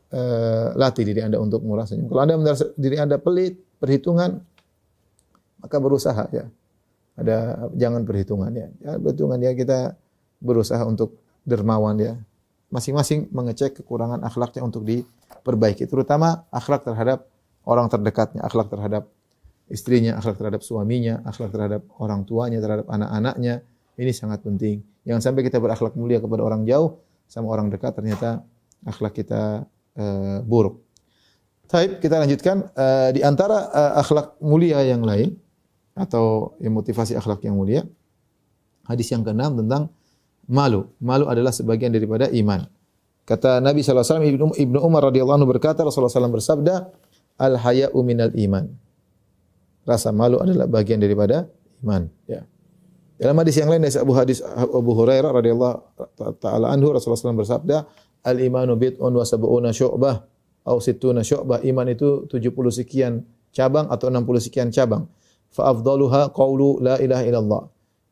latih diri Anda untuk murah senyum. Kalau Anda merasa diri Anda pelit, perhitungan, maka berusaha ya. Jangan perhitungan ya. Jangan perhitungan ya, kita berusaha untuk dermawan ya. Masing-masing mengecek kekurangan akhlaknya untuk diperbaiki, terutama akhlak terhadap orang terdekatnya, akhlak terhadap istrinya, akhlak terhadap suaminya, akhlak terhadap orang tuanya, terhadap anak-anaknya. Ini sangat penting. Jangan sampai kita berakhlak mulia kepada orang jauh, sama orang dekat ternyata akhlak kita buruk. Baik, kita lanjutkan. Di antara akhlak mulia yang lain atau motivasi akhlak yang mulia, hadis yang ke-6 tentang malu. Malu adalah sebagian daripada iman. Kata Nabi SAW, Ibnu Umar radhiyallahu anhu berkata, Rasulullah SAW bersabda, al-haya'u minal iman. Rasa malu adalah bagian daripada iman. Ya. Dalam hadis yang lain dari Abu Hurairah radhiyallahu taala anhu, Rasulullah SAW bersabda, al-imanu bid'un wa sab'una syu'bah atau sittuna syu'bah. Iman itu 70 sekian cabang atau 60 sekian cabang. Fa afdaluha qaulu la ilaha illallah.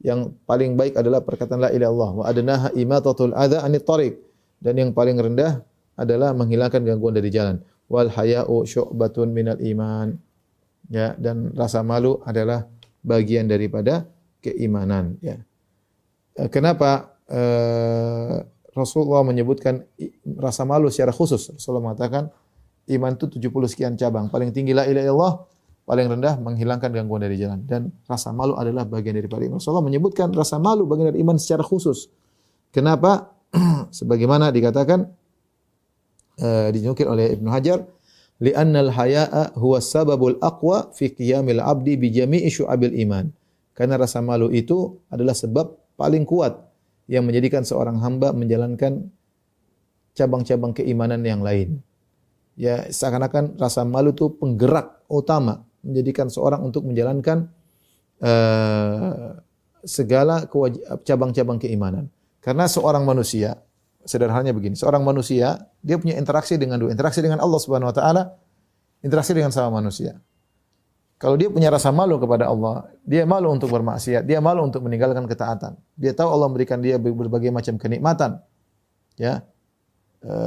Yang paling baik adalah perkataan la ilaha illallah. Wa adnaha imatatul adza anit thariq. Dan yang paling rendah adalah menghilangkan gangguan dari jalan. Wal haya'u syu'batun minal iman. Ya, dan rasa malu adalah bagian daripada keimanan ya. Kenapa Rasulullah menyebutkan rasa malu secara khusus? Rasulullah mengatakan iman itu 70 sekian cabang. Paling tinggi la ilaha illallah, paling rendah menghilangkan gangguan dari jalan. Dan rasa malu adalah bagian daripada iman. Rasulullah menyebutkan rasa malu bagian dari iman secara khusus. Kenapa? Sebagaimana dikatakan dinukil oleh Ibnu Hajar, li'annal haya'a huwa sababul aqwa fi qiyamil 'abdi bi jami'i syu'abil iman. Karena rasa malu itu adalah sebab paling kuat yang menjadikan seorang hamba menjalankan cabang-cabang keimanan yang lain. Ya, seakan-akan rasa malu itu penggerak utama menjadikan seorang untuk menjalankan segala cabang-cabang keimanan. Karena seorang manusia, sederhananya begini, seorang manusia dia punya interaksi dengan dua, interaksi dengan Allah Subhanahu wa taala, interaksi dengan sama manusia. Kalau dia punya rasa malu kepada Allah, dia malu untuk bermaksiat, dia malu untuk meninggalkan ketaatan. Dia tahu Allah memberikan dia berbagai macam kenikmatan. Ya.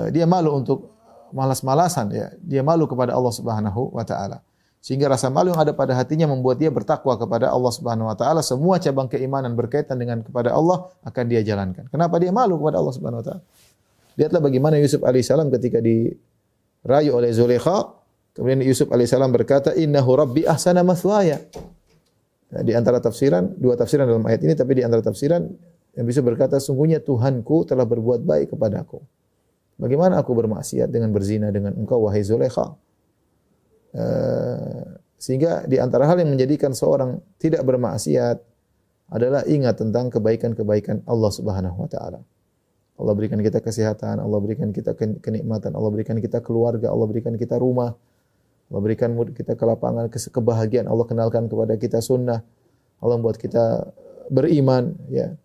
Dia malu untuk malas-malasan ya. Dia malu kepada Allah Subhanahu wa taala. Sehingga rasa malu yang ada pada hatinya membuat dia bertakwa kepada Allah Subhanahu wa taala. Semua cabang keimanan berkaitan dengan kepada Allah akan dia jalankan. Kenapa dia malu kepada Allah Subhanahu wa taala? Lihatlah bagaimana Yusuf alaihissalam ketika dirayu oleh Zulaikha. Kemudian Yusuf alaihissalam berkata, innahu rabbi ahsana mathwaya. Nah, di antara tafsiran, dua tafsiran dalam ayat ini, tapi di antara tafsiran yang bisa berkata, sungguhnya Tuhanku telah berbuat baik kepadaku. Bagaimana aku bermaksiat dengan berzina dengan engkau, wahai Zulaikha? Sehingga di antara hal yang menjadikan seorang tidak bermaksiat adalah ingat tentang kebaikan-kebaikan Allah Subhanahu wa taala. Allah berikan kita kesehatan, Allah berikan kita kenikmatan, Allah berikan kita keluarga, Allah berikan kita rumah, Allah berikan kita kelapangan, kebahagiaan, Allah kenalkan kepada kita sunnah, Allah membuat kita beriman ya.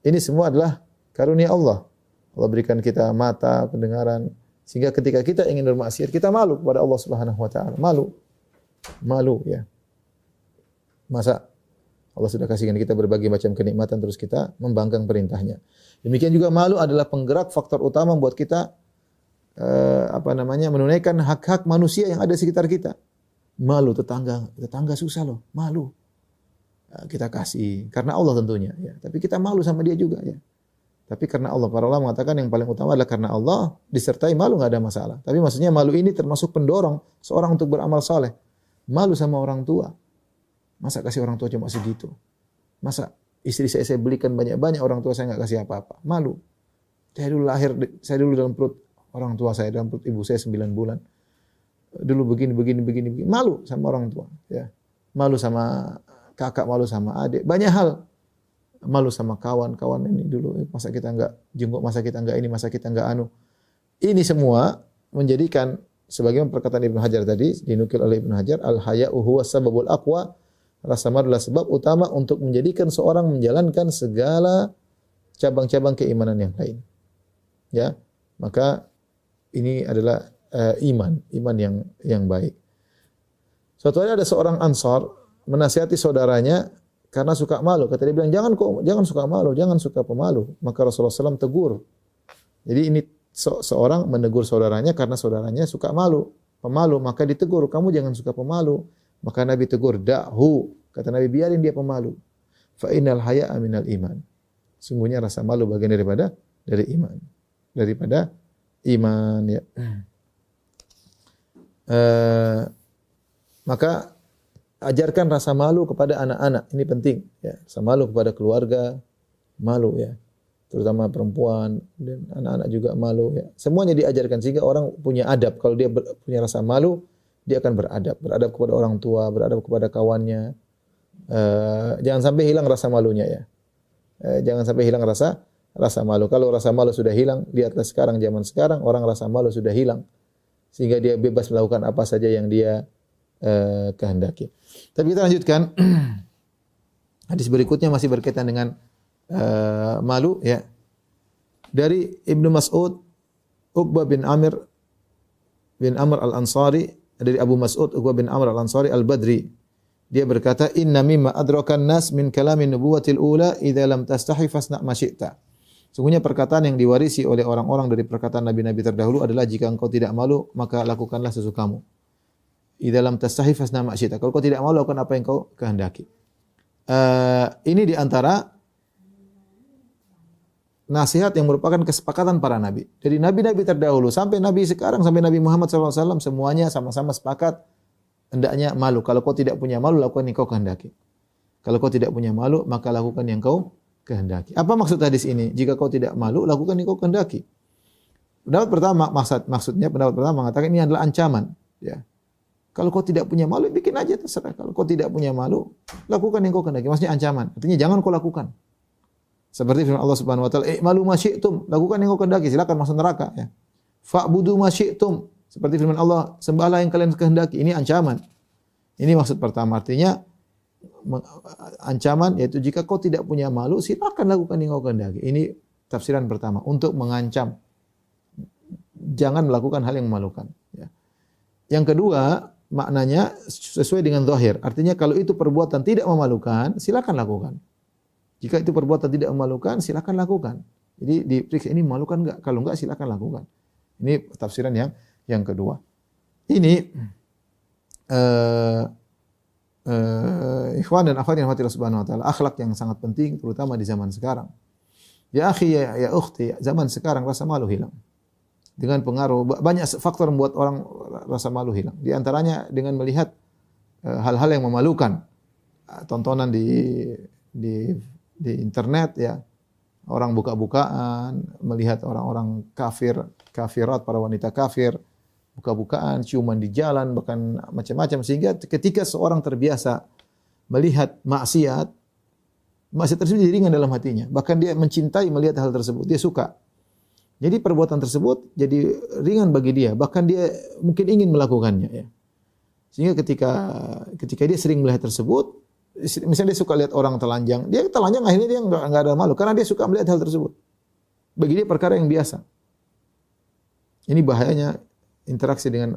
Ini semua adalah karunia Allah. Allah berikan kita mata, pendengaran, sehingga ketika kita ingin bermaksiat, kita malu kepada Allah Subhanahu wa taala. Malu ya. Masa Allah sudah kasihkan kita berbagai macam kenikmatan terus kita membangkang perintahnya. Demikian juga malu adalah penggerak faktor utama buat kita menunaikan hak-hak manusia yang ada di sekitar kita. Malu tetangga susah loh, malu. Kita kasih karena Allah tentunya ya. Tapi kita malu sama dia juga ya. Tapi karena Allah, para ulama mengatakan yang paling utama adalah karena Allah disertai malu enggak ada masalah. Tapi maksudnya malu ini termasuk pendorong seorang untuk beramal saleh. Malu sama orang tua. Masa kasih orang tua cuma segitu? Masa istri saya belikan banyak-banyak, orang tua saya enggak kasih apa-apa? Malu. Saya dulu dalam perut orang tua saya, dalam perut ibu saya 9 bulan. Dulu begini. Malu sama orang tua. Ya. Malu sama kakak, malu sama adik. Banyak hal. Malu sama kawan ini dulu. Masa kita enggak jenguk, masa kita enggak ini, masa kita enggak anu. Ini semua menjadikan, sebagaimana perkataan Ibnu Hajar tadi, dinukil oleh Ibnu Hajar, al-haya'u huwa sababul aqwa. Rasa malu adalah sebab utama untuk menjadikan seorang menjalankan segala cabang-cabang keimanan yang lain. Ya. Maka ini adalah iman yang baik. Suatu hari ada seorang Ansar menasihati saudaranya karena suka malu. Kata dia bilang, jangan suka malu, jangan suka pemalu. Maka Rasulullah SAW tegur. Jadi ini seorang menegur saudaranya karena saudaranya suka malu, pemalu, maka ditegur, kamu jangan suka pemalu. Maka Nabi tegur, da'hu, kata Nabi, biarin dia pemalu. Fa innal haya'a minal iman. Sungguhnya rasa malu bagian dari iman. Daripada iman, ya. Maka ajarkan rasa malu kepada anak-anak. Ini penting, ya. Rasa malu kepada keluarga, malu, ya. Terutama perempuan dan anak-anak juga malu, ya. Semuanya diajarkan sehingga orang punya adab. Kalau dia punya rasa malu, dia akan beradab kepada orang tua, beradab kepada kawannya. Jangan sampai hilang rasa malunya, ya. Jangan sampai hilang rasa malu. Kalau rasa malu sudah hilang, lihatlah sekarang, zaman sekarang orang rasa malu sudah hilang, sehingga dia bebas melakukan apa saja yang dia kehendaki. Tapi kita lanjutkan. Hadis berikutnya masih berkaitan dengan malu, ya. Dari Ibnu Mas'ud, Uqbah bin Amr al-Ansari, dari Abu Mas'ud Uqbah bin Amr al-Ansari al-Badri, dia berkata, inna mimma adrakan nas min kalamin nubuwatil ula idza lam tastahi fasna ma syi'ta. Sungguhnya perkataan yang diwarisi oleh orang-orang dari perkataan nabi-nabi terdahulu adalah, jika engkau tidak malu maka lakukanlah sesukamu. Idza lam tastahi fasna ma syi'ta. Kalau kau tidak malu, lakukan apa yang kau kehendaki. Ini di antara nasihat yang merupakan kesepakatan para nabi. Dari nabi-nabi terdahulu sampai nabi sekarang, sampai Nabi Muhammad SAW, semuanya sama-sama sepakat hendaknya malu. Kalau kau tidak punya malu, lakukan yang kau kehendaki. Kalau kau tidak punya malu, maka lakukan yang kau kehendaki. Apa maksud hadis ini? Jika kau tidak malu, lakukan yang kau kehendaki. Pendapat pertama, maksudnya pendapat pertama mengatakan ini adalah ancaman, ya. Kalau kau tidak punya malu, bikin aja, terserah. Kalau kau tidak punya malu, lakukan yang kau kehendaki. Maksudnya ancaman. Artinya jangan kau lakukan. Seperti firman Allah Subhanahu wa taala, "I'malu ma syi'tum." Lakukan yang kau kehendaki, silakan masuk neraka, ya. "Fa'budu ma syi'tum." Seperti firman Allah, sembahlah yang kalian kehendaki. Ini ancaman. Ini maksud pertama. Artinya ancaman yaitu jika kau tidak punya malu, silakan lakukan yang kau kehendaki. Ini tafsiran pertama untuk mengancam. Jangan melakukan hal yang memalukan, ya. Yang kedua, maknanya sesuai dengan zahir. Artinya kalau itu perbuatan tidak memalukan, silakan lakukan. Jika itu perbuatan tidak memalukan, silakan lakukan. Jadi diperiksa, ini memalukan enggak? Kalau enggak, silakan lakukan. Ini tafsiran yang kedua. Ini ikhwan dan akhwat yang dirahmati Allah Subhanahu wa taala, akhlak yang sangat penting terutama di zaman sekarang. Ya akhi, ya ukhti, zaman sekarang rasa malu hilang. Dengan pengaruh banyak faktor membuat orang rasa malu hilang. Di antaranya dengan melihat hal-hal yang memalukan. Tontonan di internet, ya. Orang buka-bukaan, melihat orang-orang kafirat, para wanita kafir, buka-bukaan, ciuman di jalan, bahkan macam-macam. Sehingga ketika seorang terbiasa melihat maksiat tersebut jadi ringan dalam hatinya. Bahkan dia mencintai melihat hal tersebut, dia suka. Jadi perbuatan tersebut jadi ringan bagi dia, bahkan dia mungkin ingin melakukannya, ya. Sehingga ketika dia sering melihat tersebut, misalnya dia suka lihat orang telanjang, dia telanjang akhirnya dia enggak ada malu karena dia suka melihat hal tersebut. Bagi dia perkara yang biasa. Ini bahayanya interaksi dengan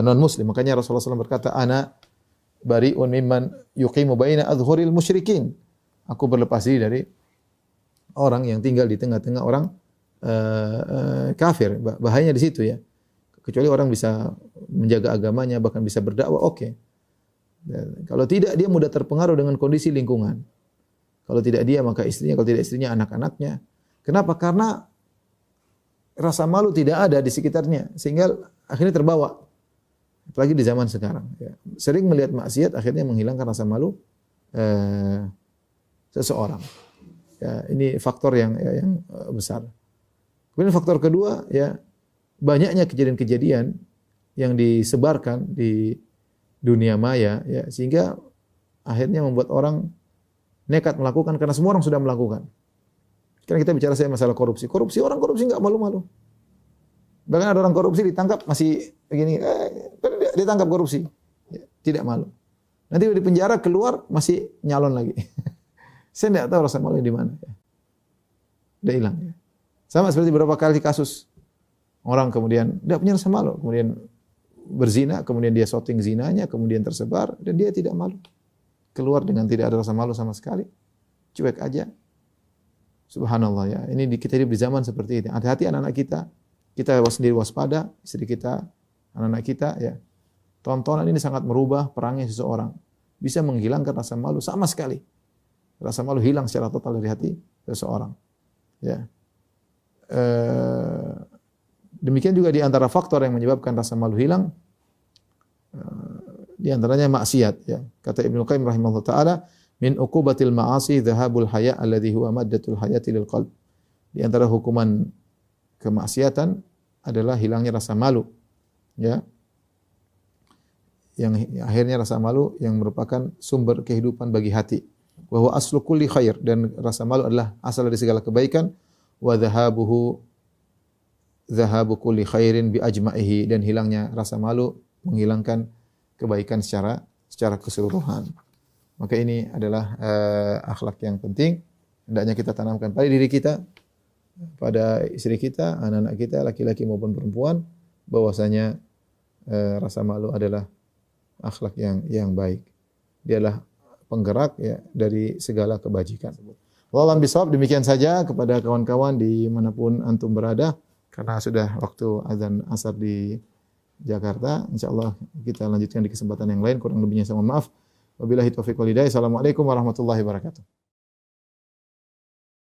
non muslim. Makanya Rasulullah SAW berkata, ana bari'un mimman yuqimu baina adhhuril musyrikin. Aku berlepas diri dari orang yang tinggal di tengah-tengah orang kafir. Bahayanya di situ, ya. Kecuali orang bisa menjaga agamanya, bahkan bisa berdakwah, oke. Kalau tidak, dia mudah terpengaruh dengan kondisi lingkungan. Kalau tidak dia, maka istrinya. Kalau tidak istrinya, anak-anaknya. Kenapa? Karena rasa malu tidak ada di sekitarnya, sehingga akhirnya terbawa. Apalagi di zaman sekarang, ya. Sering melihat maksiat akhirnya menghilangkan rasa malu seseorang. Ya, ini faktor yang besar. Kemudian faktor kedua, ya, banyaknya kejadian-kejadian yang disebarkan di dunia maya, ya, sehingga akhirnya membuat orang nekat melakukan karena semua orang sudah melakukan. Karena kita bicara masalah korupsi. Orang korupsi enggak malu-malu. Bahkan ada orang korupsi ditangkap masih begini, ditangkap korupsi. Ya, tidak malu. Nanti di penjara keluar masih nyalon lagi. Saya tidak tahu rasa malu di mana, ya. Udah hilang, ya. Sama seperti beberapa kali kasus orang kemudian tidak punya rasa malu, kemudian berzina, kemudian dia shooting zinanya, kemudian tersebar dan dia tidak malu. Keluar dengan tidak ada rasa malu sama sekali. Cuek aja. Subhanallah ya. Ini kita hidup di zaman seperti ini. Hati-hati anak-anak kita. Kita sendiri waspada, istri kita, anak-anak kita ya. Tontonan ini sangat merubah perangai seseorang. Bisa menghilangkan rasa malu sama sekali. Rasa malu hilang secara total dari hati seseorang. Ya. Demikian juga di antara faktor yang menyebabkan rasa malu hilang, di antaranya maksiat ya. Kata Ibnu Qayyim rahimahullah taala, min uqubatil ma'asi dhahabul haya alladhi huwa maddatul hayati lil qalb. Di antara hukuman kemaksiatan adalah hilangnya rasa malu. Ya. Yang akhirnya rasa malu yang merupakan sumber kehidupan bagi hati. Wa huwa aslu kulli khair, dan rasa malu adalah asal dari segala kebaikan. Wa dhahabu kulli khairin bi ajma'ihi, dan hilangnya rasa malu menghilangkan kebaikan secara keseluruhan. Maka ini adalah akhlak yang penting hendaknya kita tanamkan pada diri kita, pada istri kita, anak-anak kita, laki-laki maupun perempuan, bahwasanya rasa malu adalah akhlak yang baik. Dia adalah penggerak ya dari segala kebajikan. Wallahu bisawab, demikian saja kepada kawan-kawan di manapun antum berada, karena sudah waktu azan asar di Jakarta. Insyaallah kita lanjutkan di kesempatan yang lain. Kurang lebihnya saya mohon maaf. Wabillahi taufiq wal hidayah. Assalamualaikum warahmatullahi wabarakatuh.